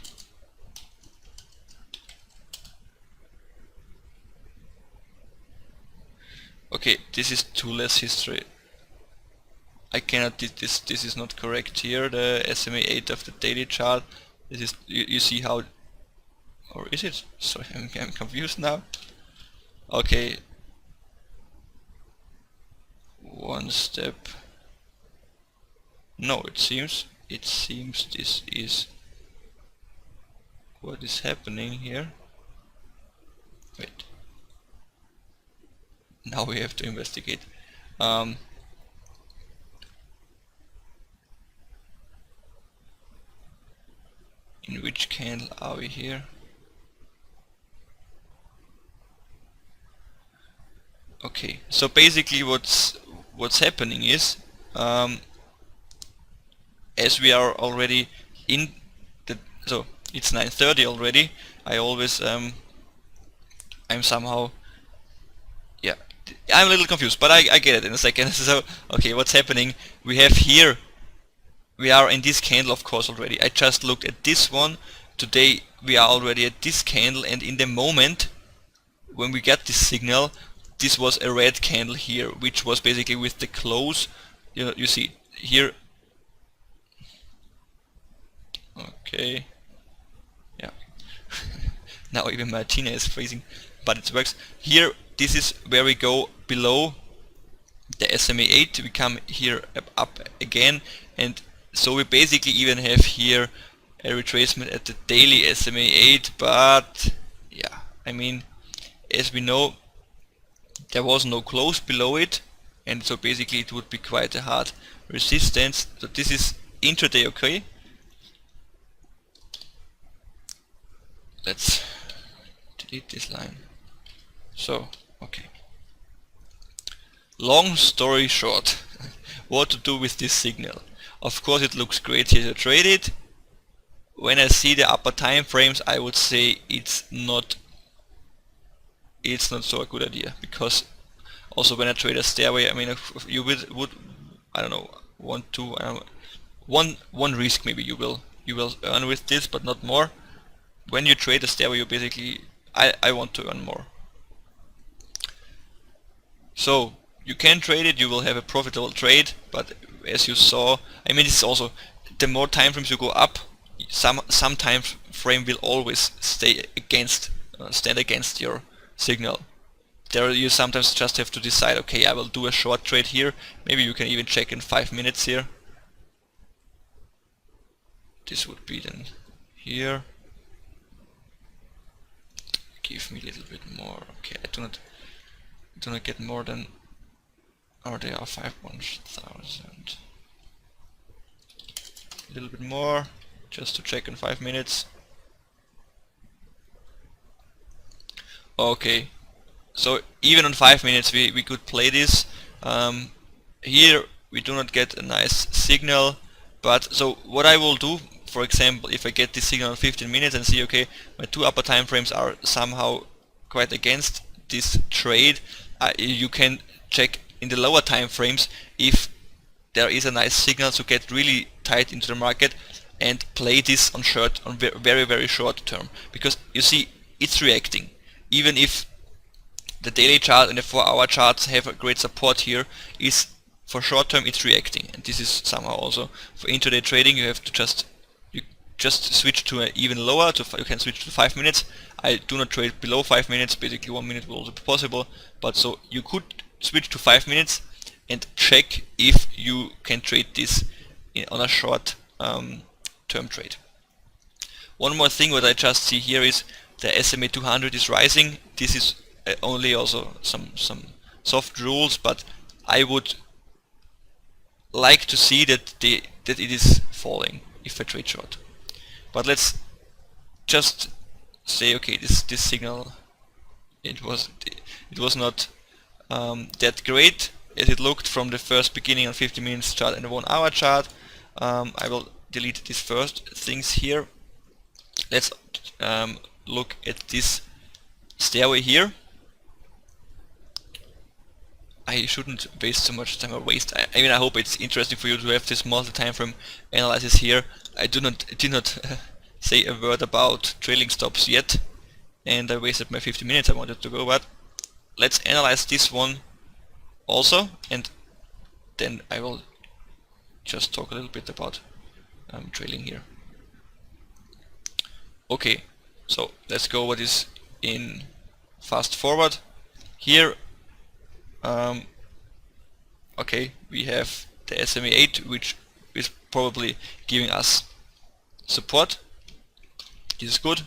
Okay, this is too less history. I cannot this is not correct here. The SMA 8 of the daily chart. This is you see how, or is it? Sorry, I'm confused now. Okay, one step. No, it seems this is what is happening here. Wait. Now we have to investigate. In which candle are we here? Okay, so basically what's happening is, as we are already in the, so it's 9:30 already. I always I'm somehow, yeah, I'm a little confused, but I get it in a second. So okay, what's happening? We have here, we are in this candle, of course, already. I just looked at this one. Today we are already at this candle, and in the moment when we got this signal, this was a red candle here, which was basically with the close. You see here. Okay. Yeah. Now even Martina is freezing, but it works. Here, this is where we go below the SMA 8. We come here up again, and so we basically even have here a retracement at the daily SMA 8. But yeah, I mean, as we know, there was no close below it, and so basically it would be quite a hard resistance. So this is intraday, okay? Let's delete this line. So, okay. Long story short, what to do with this signal? Of course, it looks great here to trade it. When I see the upper time frames, I would say it's not so a good idea, because also when I trade a stairway, I mean, if you would I don't know, one risk maybe you will earn with this, but not more. When you trade a stairway, you basically, I want to earn more. So you can trade it, you will have a profitable trade, but as you saw, I mean, this is also, the more time frames you go up, some time frame will always stand against your signal. There you sometimes just have to decide, okay, I will do a short trade here. Maybe you can even check in 5 minutes here. This would be then here. Give me a little bit more. Okay, I do not get more than, or they are 5,000. A little bit more, just to check in 5 minutes. Okay, so even on 5 minutes we could play this. Here we do not get a nice signal, but so what I will do, for example, if I get this signal in 15 minutes and see, okay, my two upper time frames are somehow quite against this trade, you can check in the lower time frames if there is a nice signal to get really tight into the market and play this on very short term, because you see it's reacting. Even if the daily chart and the 4-hour charts have a great support here, is for short term it's reacting, and this is somehow also for intraday trading. You have to just switch to an even lower, you can switch to 5 minutes. I do not trade below 5 minutes, basically 1 minute will also be possible, but so you could switch to 5 minutes and check if you can trade this on a short term trade. One more thing what I just see here is the SMA 200 is rising. This is only also some soft rules, but I would like to see that that it is falling if I trade short. But let's just say, okay, this signal, it was not that great as it looked from the first beginning on 50 minutes chart and the 1 hour chart. I will delete these first things here. Let's look at this stairway here. I shouldn't waste so much time, or waste. I mean, I hope it's interesting for you to have this multi-time frame analysis here. I did not say a word about trailing stops yet, and I wasted my 50 minutes I wanted to go. But let's analyze this one also, and then I will just talk a little bit about trailing here. Okay, so let's go what is in fast forward here. Okay, we have the SMA 8, which is probably giving us support. This is good.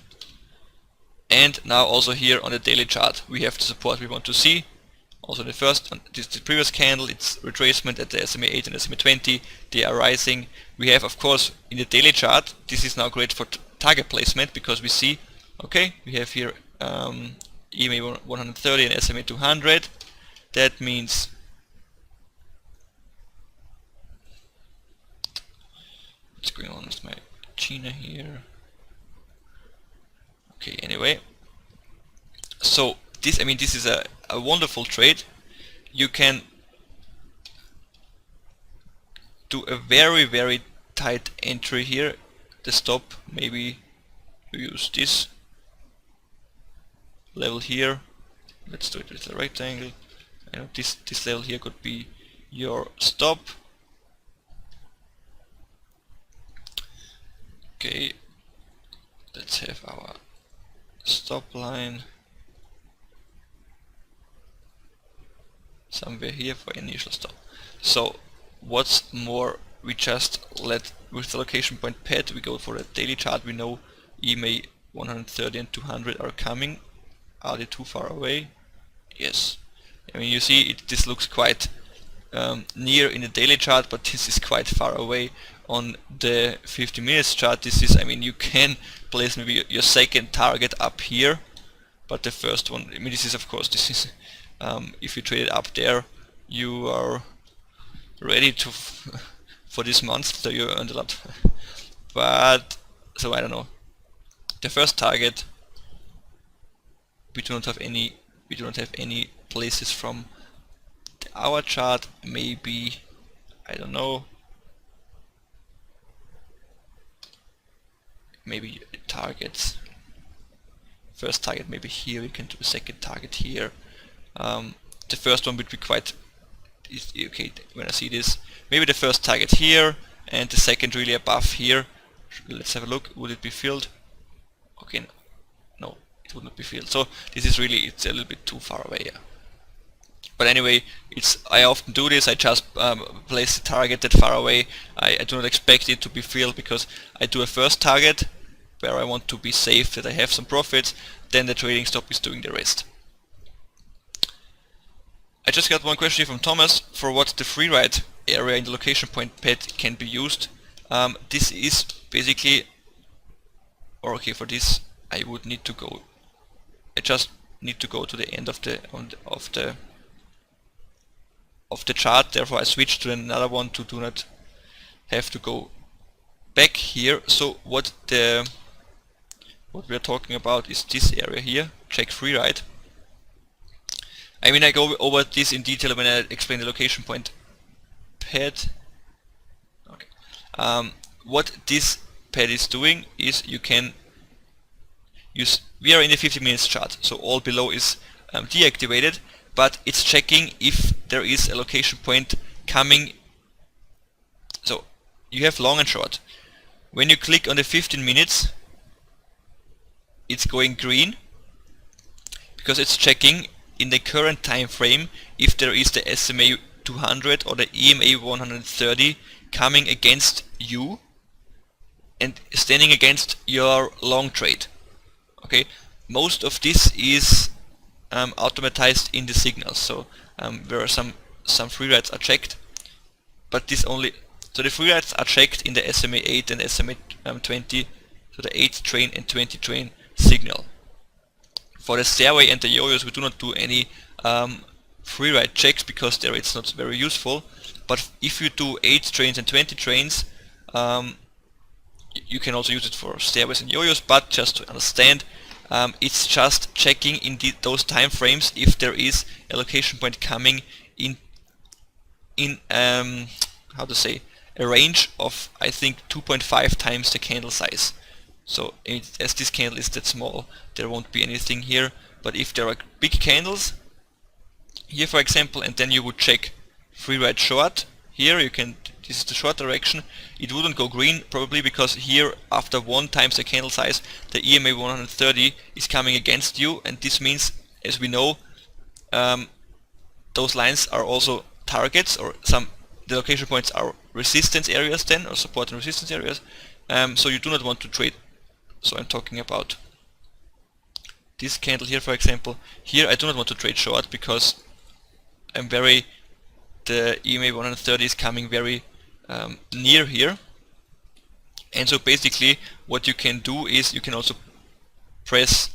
And now also here on the daily chart we have the support we want to see. Also the first, the previous candle, it's retracement at the SMA 8 and SMA 20. They are rising. We have, of course, in the daily chart, this is now great for target placement, because we see, okay, we have here EMA 130 and SMA 200. That means what's going on with my China here? Okay, anyway, so this, I mean, this is a wonderful trade. You can do a very tight entry here. The stop, maybe you use this level here. Let's do it with a rectangle. You know, this level here could be your stop. Okay, let's have our stop line somewhere here for initial stop. So what's more, we just let, with the location point pad, we go for a daily chart. We know EMA 130 and 200 are coming. Are they too far away? Yes. I mean, you see, this looks quite near in the daily chart, but this is quite far away on the 50 minutes chart. This is, I mean, you can place maybe your second target up here, but the first one, I mean, this is, of course, this is if you trade it up there, you are ready to for this month, so you earned a lot. But so I don't know. The first target, we do not have any places from the hour chart. Maybe, I don't know, maybe targets, first target maybe here. We can do a second target here. The first one would be quite okay when I see this. Maybe the first target here and the second really above here. Let's have a look. Would it be filled? Okay, no, it would not be filled. So this is really, it's a little bit too far away. Yeah. But anyway, I often do this. I just place the target that far away. I do not expect it to be filled, because I do a first target where I want to be safe that I have some profits. Then the trading stop is doing the rest. I just got one question here from Thomas for what the free ride area in the location point pad can be used. This is basically, or okay, for this I would need to go. I just need to go to the end of the chart. Therefore, I switch to another one to do not have to go back here. So what we are talking about is this area here. Check free ride. I mean, I go over this in detail when I explain the location point pad. Okay. What this pad is doing is you can use. We are in the 50 minutes chart, so all below is deactivated, but it's checking if there is a location point coming. So you have long and short. When you click on the 15 minutes, it's going green because it's checking in the current time frame if there is the SMA 200 or the EMA 130 coming against you and standing against your long trade. Okay, most of this is automatized in the signals. So where some free rides are checked, but this only, so the free rides are checked in the SMA 8 and SMA 20, so the 8 train and 20 train signal. For the stairway and the yo-yos we do not do any free ride checks because there it's not very useful. But if you do 8 trains and 20 trains, you can also use it for stairways and yo-yos, but just to understand, it's just checking in those time frames if there is a location point coming in how to say, a range of, I think, 2.5 times the candle size. So as this candle is that small, there won't be anything here. But if there are big candles here, for example, and then you would check free ride short, here you can, this is the short direction, it wouldn't go green probably because here after 1 times the candle size the EMA 130 is coming against you, and this means, as we know, those lines are also targets, or the location points are resistance areas then, or support and resistance areas, so you do not want to trade. So I'm talking about this candle here, for example. Here I do not want to trade short because the EMA 130 is coming very near here, and so basically what you can do is you can also press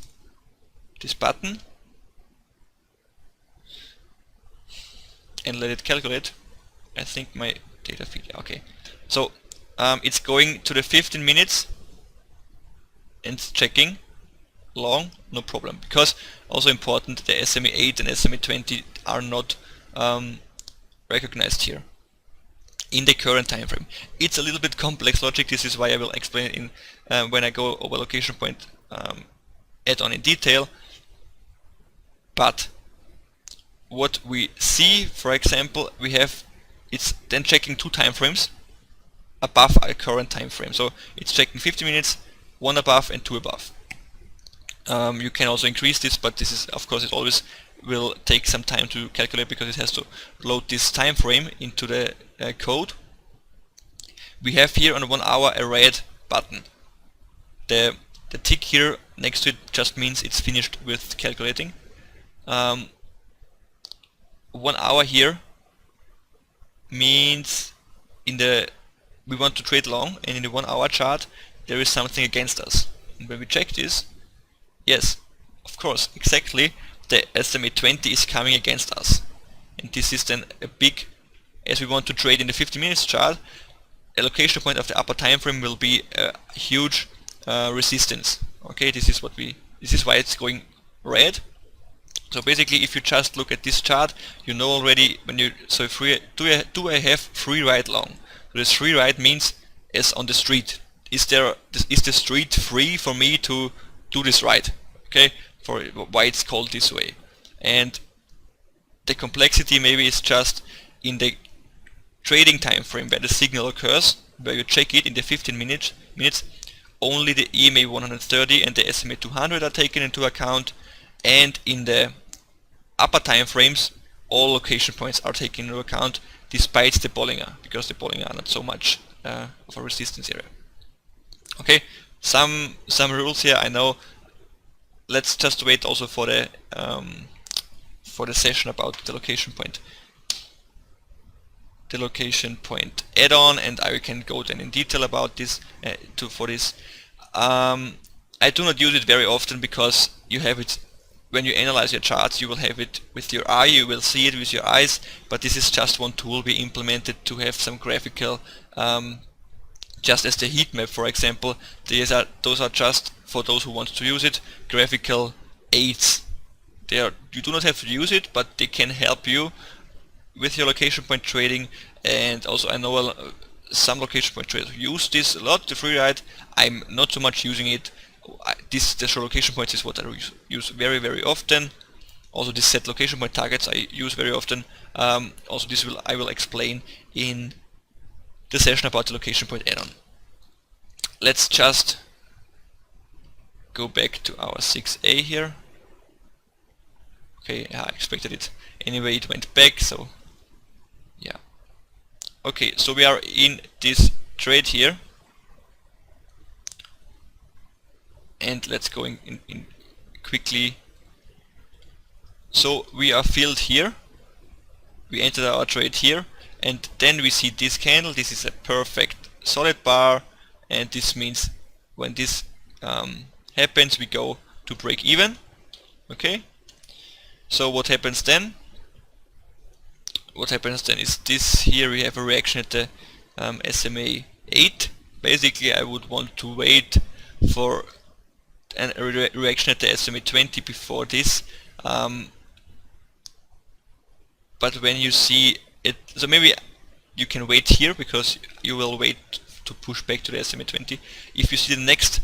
this button and let it calculate. I think my data feed, yeah, okay. So it's going to the 15 minutes and it's checking long, no problem, because also important, the SMA 8 and SMA 20 are not recognized here in the current time frame. It's a little bit complex logic. This is why I will explain it in when I go over LocationPoint add-on in detail. But what we see, for example, we have, it's then checking 2 time frames above our current time frame. So it's checking 50 minutes, 1 above and 2 above. You can also increase this, but this is, of course, it always will take some time to calculate because it has to load this time frame into the code. We have here on 1 hour a red button. The tick here next to it just means it's finished with calculating. 1 hour here means we want to trade long, and in the 1 hour chart there is something against us. And when we check this, yes, of course, exactly, the SMA 20 is coming against us. And this is then a big, as we want to trade in the 50 minutes chart, a location point of the upper time frame will be a huge resistance. Okay, this is why it's going red. So basically, if you just look at this chart, you know already when you, so do I have free ride long? So this free ride means as on the street. Is the street free for me to do this ride? Okay, for why it's called this way. And the complexity maybe is just in the trading time frame where the signal occurs, where you check it in the 15 minutes, only the EMA 130 and the SMA 200 are taken into account, and in the upper time frames all location points are taken into account despite the Bollinger, because the Bollinger are not so much of a resistance area. Okay, some rules here, I know. Let's just wait also for the session about the LocationPoint add-on, and I can go then in detail about this for this. I do not use it very often because you have it when you analyze your charts. You will have it with your eye, you will see it with your eyes, but this is just one tool we implemented to have some graphical, just as the heat map, for example. Those are just for those who want to use it, graphical aids. You do not have to use it, but they can help you with your location point trading. And also I know some location point traders use this a lot, the free ride. I'm not so much using it. The location points is what I use very, very often. Also this set location point targets I use very often. Also this I will explain in the session about the location point add-on. Let's just go back to our 6A here. Okay, I expected it. Anyway, it went back, so yeah. Okay, so we are in this trade here. And let's go in quickly So we are filled here, we entered our trade here, and then we see this candle. This is a perfect solid bar, and this means when this happens, we go to break even. Okay, so what happens then? What happens then is this here, we have a reaction at the SMA 8. Basically I would want to wait for a reaction at the SMA 20 before this, but when you see it, so maybe you can wait here because you will wait to push back to the SMA 20. If you see the next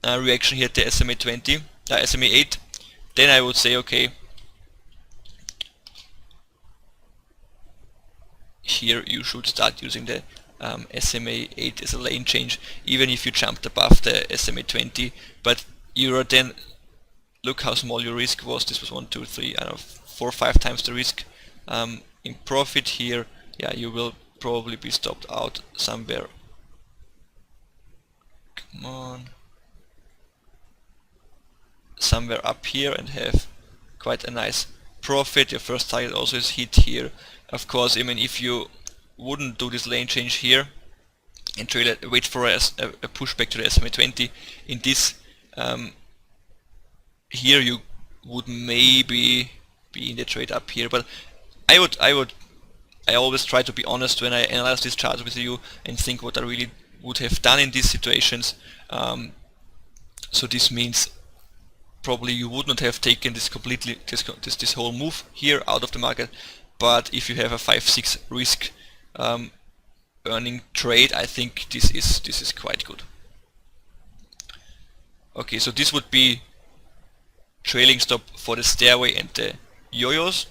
reaction here at the SMA 20, SMA 8, then I would say okay, here you should start using the SMA 8 as a lane change, even if you jumped above the SMA 20. But you are then, look how small your risk was. This was 1, 2, 3, I don't know, 4 or 5 times the risk in profit here. Yeah, you will probably be stopped out somewhere. Come on, somewhere up here, and have quite a nice profit. Your first target also is hit here. Of course, I mean, if you wouldn't do this lane change here and wait for a pushback to the SMA 20, in this here you would maybe be in the trade up here. But I always try to be honest when I analyze these charts with you and think what I really would have done in these situations. So this means probably you would not have taken this this whole move here out of the market. But if you have a 5-6 risk earning trade, I think this is quite good. Okay, so this would be trailing stop for the stairway and the yo-yos.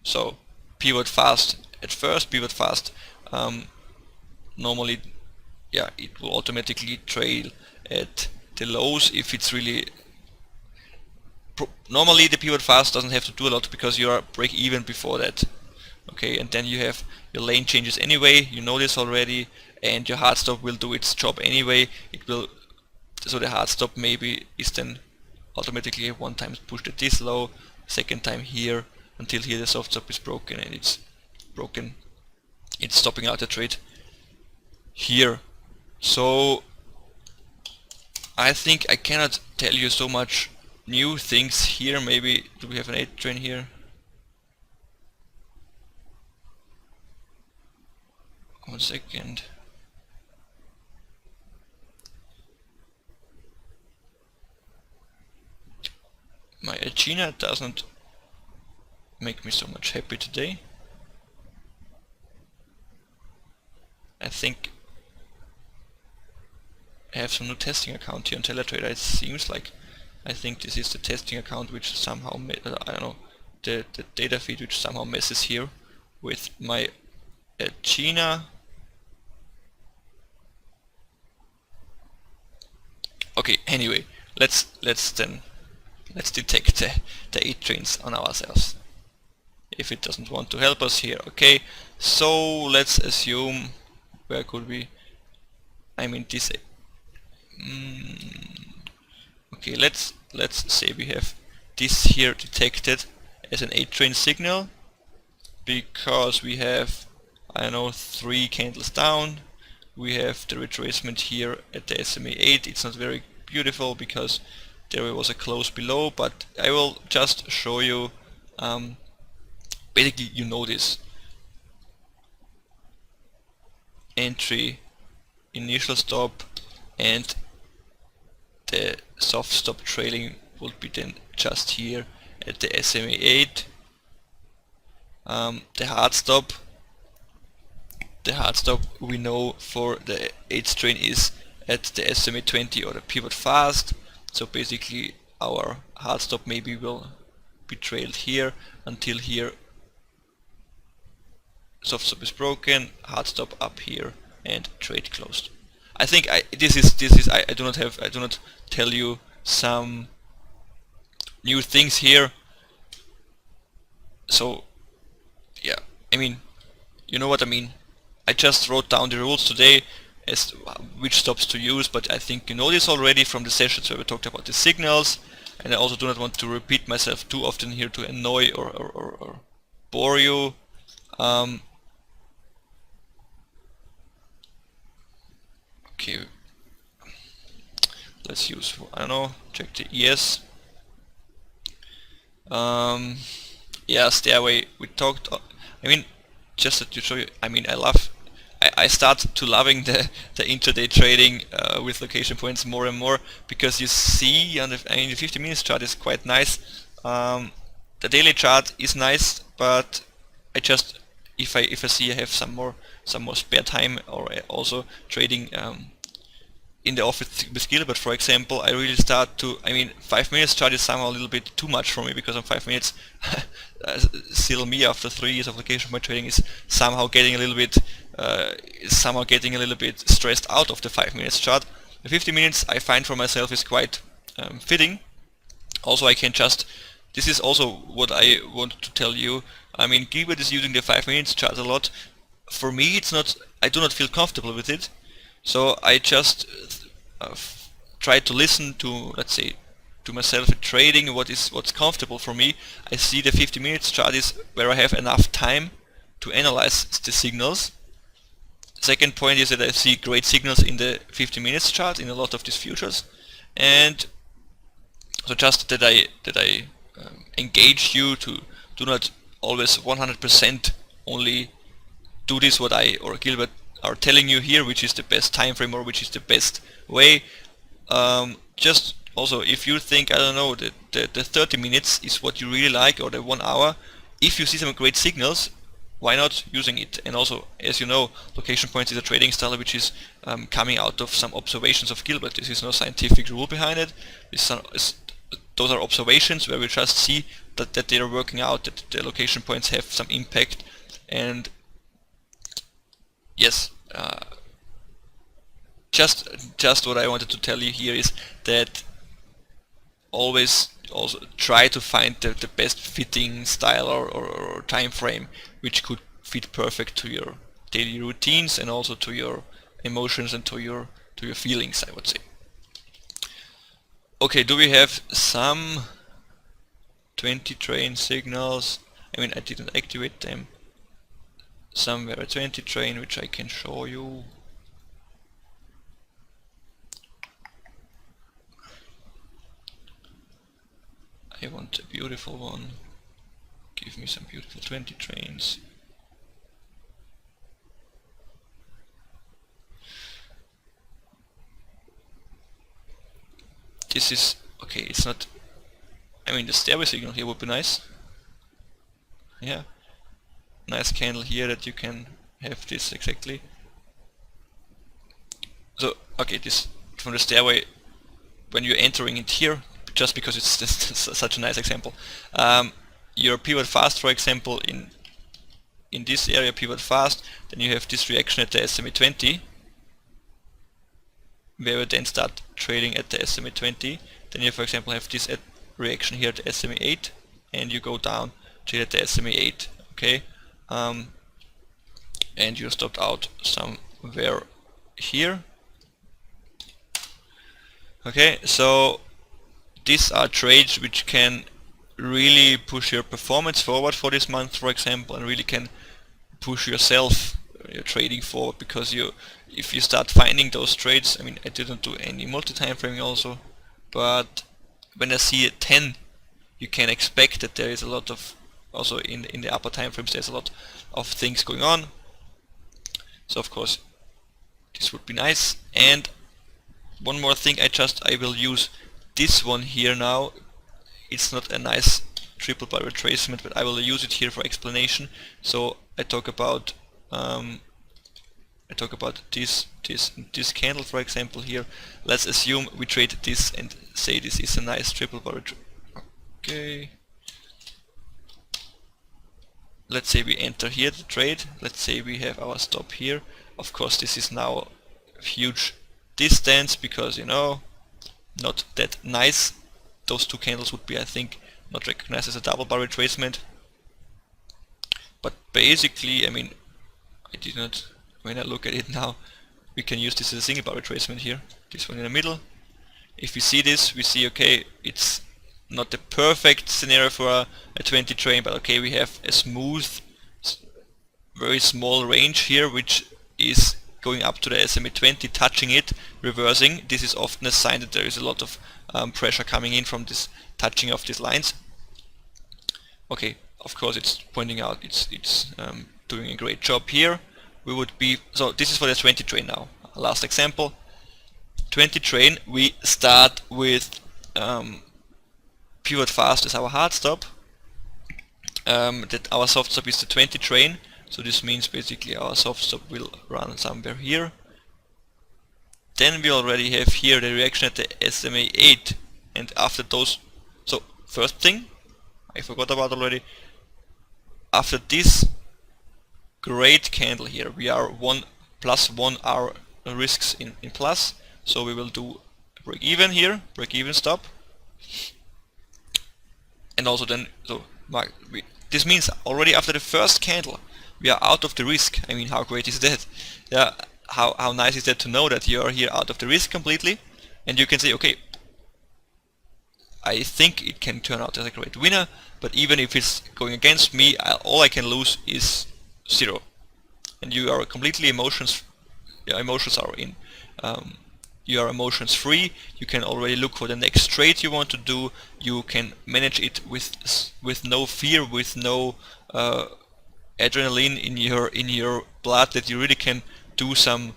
So pivot fast at first, pivot fast. Normally, yeah, it will automatically trail at the lows if it's really. Normally the pivot fast doesn't have to do a lot because you are break even before that. Okay, and then you have your lane changes anyway, you know this already, and your hard stop will do its job anyway. It will, so the hard stop maybe is then automatically one time pushed at this low, second time here, until here the soft stop is broken, and it's broken, it's stopping out the trade here. So I think I cannot tell you so much new things here. Maybe do we have an 8 train here? One second. My Agena doesn't make me so much happy today. I think I have some new testing account here on TrailingStops. It seems like, I think this is the testing account which somehow, I don't know, the data feed which somehow messes here with my Agena. Okay, anyway, let's detect the 8 trains on ourselves. If it doesn't want to help us here, okay. So let's assume, where could we? I mean this. Okay, let's say we have this here detected as an 8 train signal because we have, I don't know, 3 candles down. We have the retracement here at the SMA 8. It's not very beautiful because there was a close below, but I will just show you, basically you know this. Entry, initial stop, and the soft stop trailing would be then just here at the SMA 8. The hard stop we know for the 8th train is at the SMA 20 or the pivot fast. So basically our hard stop maybe will be trailed here until here soft stop is broken, hard stop up here, and trade closed. I think I do not tell you some new things here. So yeah, I mean, you know what I mean. I just wrote down the rules today as which stops to use, but I think you know this already from the sessions where we talked about the signals. and I also do not want to repeat myself too often here to annoy or bore you. Okay, let's use, I don't know, check the ES. Yeah, stairway, we talked, I mean, just to show you, I mean, I start to loving the intraday trading with location points more and more, because you see on the, I mean, the 50 minutes chart is quite nice. The daily chart is nice, but I just, if I see I have some more spare time, or also trading in the office with Gilbert, for example, I really start to, I mean, 5 minutes chart is somehow a little bit too much for me, because on 5 minutes, still me after 3 years of location point trading is somehow getting a little bit stressed out of the 5 minutes chart. The 50 minutes I find for myself is quite fitting. Also, I can just, this is also what I want to tell you. I mean, Gilbert is using the 5 minutes chart a lot. For me, it's not, I do not feel comfortable with it. So I just try to listen to, let's say, to myself in trading, what's comfortable for me. I see the 50 minutes chart is where I have enough time to analyze the signals. Second point is that I see great signals in the 50 minutes chart in a lot of these futures, and so just that I engage you to do not always 100% only do this what I or Gilbert are telling you here, which is the best time frame or which is the best way. Just also, if you think, I don't know, the 30 minutes is what you really like, or the 1 hour, if you see some great signals, why not using it? And also, as you know, location points is a trading style which is coming out of some observations of Gilbert. This is no scientific rule behind it. Those are observations where we just see that they are working out, that the location points have some impact. And yes, just what I wanted to tell you here is that always also try to find the best fitting style or time frame which could fit perfect to your daily routines and also to your emotions and to your feelings, I would say. Okay, do we have some 20 train signals? I mean, I didn't activate them. Somewhere a 20 train which I can show you. I want a beautiful one. Give me some beautiful 20 trains. This is okay, it's not, I mean, the stairway signal here would be nice. Yeah, nice candle here that you can have this exactly. So okay, this from the stairway, when you're entering it here, just because it's just such a nice example, your pivot fast, for example, in this area, pivot fast, then you have this reaction at the SMA 20, where you then start trading at the SMA 20. Then you, for example, have this reaction here at the SMA 8, and you go down, trade at the SMA 8, okay, and you're stopped out somewhere here. Okay, so these are trades which can really push your performance forward for this month, for example, and really can push yourself, your trading forward, because if you start finding those trades, I mean, I didn't do any multi-time framing also, but when I see a 10, you can expect that there is a lot of, also in the upper time frames, there's a lot of things going on. So of course this would be nice. And one more thing, I will use this one here now. It's not a nice triple bar retracement, but I will use it here for explanation. So I talk about this candle, for example, here. Let's assume we trade this and say this is a nice triple bar retracement. Okay. Let's say we enter here the trade. Let's say we have our stop here. Of course, this is now a huge distance because, you know, not that nice. Those two candles would be, I think, not recognized as a double bar retracement. But basically, I mean, I did not, when I look at it now, we can use this as a single bar retracement here. This one in the middle. If we see this, we see, okay, it's not the perfect scenario for a 20 train, but okay, we have a smooth, very small range here, which is going up to the SMA 20, touching it, reversing. This is often a sign that there is a lot of pressure coming in from this touching of these lines. Okay, of course it's pointing out it's doing a great job here. We would be, so this is for the 20 train now. Last example, 20 train, we start with pivot fast as our hard stop. That our soft stop is the 20 train, so this means basically our soft stop will run somewhere here. Then we already have here the reaction at the SMA 8, and after those, so first thing I forgot about already, after this great candle here, we are +1 hour risks in plus, so we will do break even here, break even stop, and also then, so this means already after the first candle we are out of the risk. I mean, how great is that? Yeah, how nice is that to know that you are here out of the risk completely, and you can say, okay, I think it can turn out as a great winner, but even if it's going against me, all I can lose is 0. And you are completely emotions are in. You are emotions free. You can already look for the next trade you want to do. You can manage it with no fear, with no adrenaline in your blood, that you really can do some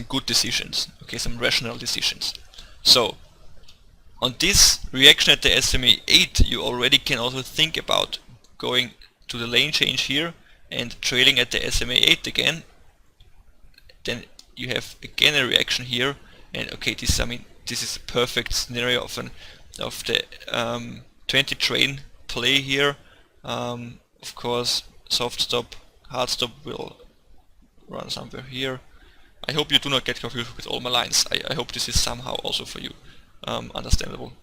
good decisions. Okay, some rational decisions. So on this reaction at the SMA 8, you already can also think about going to the lane change here and trailing at the SMA 8 again. Then you have again a reaction here, and okay, this is a perfect scenario of the 20 train play here. Of course, soft stop, hard stop will run somewhere here. I hope you do not get confused with all my lines. I hope this is somehow also for you understandable.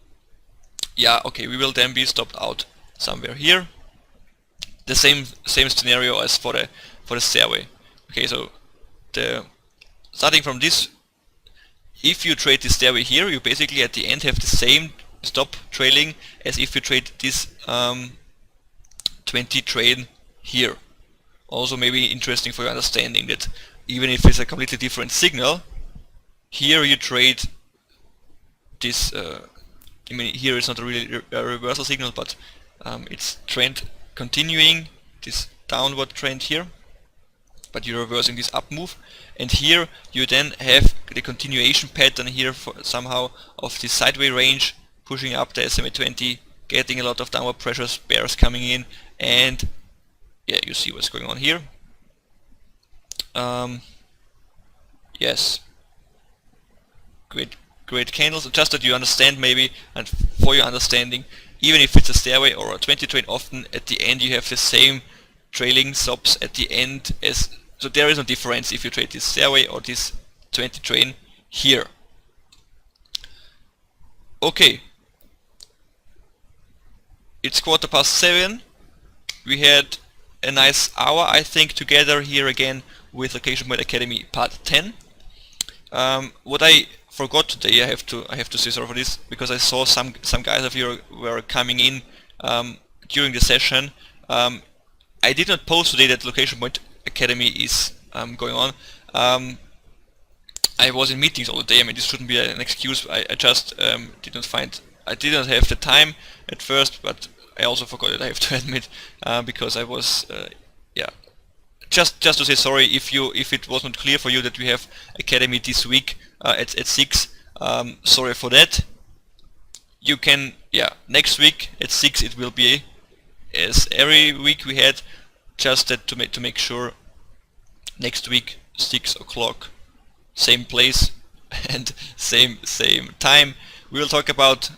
Yeah, okay, we will then be stopped out somewhere here. The same scenario as for the stairway. Okay, so starting from this, if you trade the stairway here, you basically at the end have the same stop trailing as if you trade this 20 train here. Also maybe interesting for your understanding that even if it's a completely different signal, here you trade this, I mean, here it's not a really a reversal signal, but it's trend continuing, this downward trend here, but you're reversing this up move, and here you then have the continuation pattern here for somehow of this sideway range, pushing up the SMA 20, getting a lot of downward pressures, bears coming in, and yeah, you see what's going on here. Yes, great candles. Just that you understand maybe, and for your understanding, even if it's a stairway or a 20 train, often at the end you have the same trailing stops at the end as, so there is no difference if you trade this stairway or this 20 train here. Okay, it's 7:15. We had a nice hour, I think, together here again with LocationPoint Academy Part 10. What I forgot today, I have to say sorry for this, because I saw some guys of you were coming in during the session. I did not post today that LocationPoint Academy is going on. I was in meetings all the day. I mean, this shouldn't be an excuse. I just did not have the time at first, but I also forgot it, I have to admit, because I was yeah. Just to say sorry if it wasn't clear for you that we have Academy this week at 6. Sorry for that. You can, yeah, next week at 6 it will be as every week we had, just that to make sure. Next week 6 o'clock, same place and same time. We will talk about,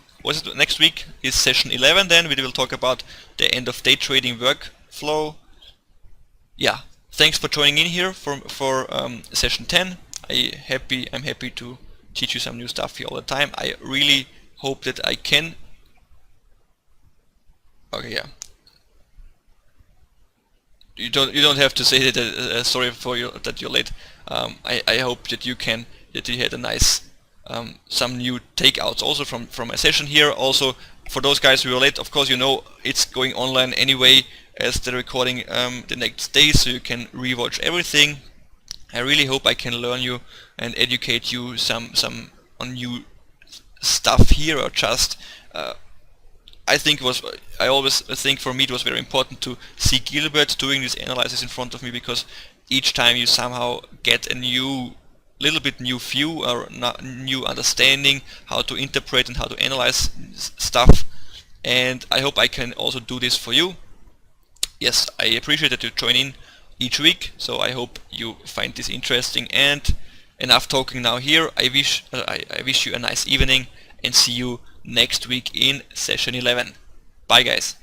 next week is session 11. Then we will talk about the end of day trading workflow. Yeah. Thanks for joining in here for session 10. I'm happy to teach you some new stuff here all the time. I really hope that I can. Okay, yeah. You don't have to say that. Sorry for you that you're late. I hope that you had a nice some new takeouts also from my session here. Also, for those guys who are late, of course, you know it's going online anyway as the recording the next day, so you can rewatch everything. I really hope I can learn you and educate you some on new stuff here, or just I always think for me it was very important to see Gilbert doing these analysis in front of me, because each time you somehow get a little bit new view or new understanding how to interpret and how to analyze stuff, and I hope I can also do this for you. Yes, I appreciate that you join in each week, so I hope you find this interesting. And enough talking now here. I wish you a nice evening and see you next week in session 11. Bye guys.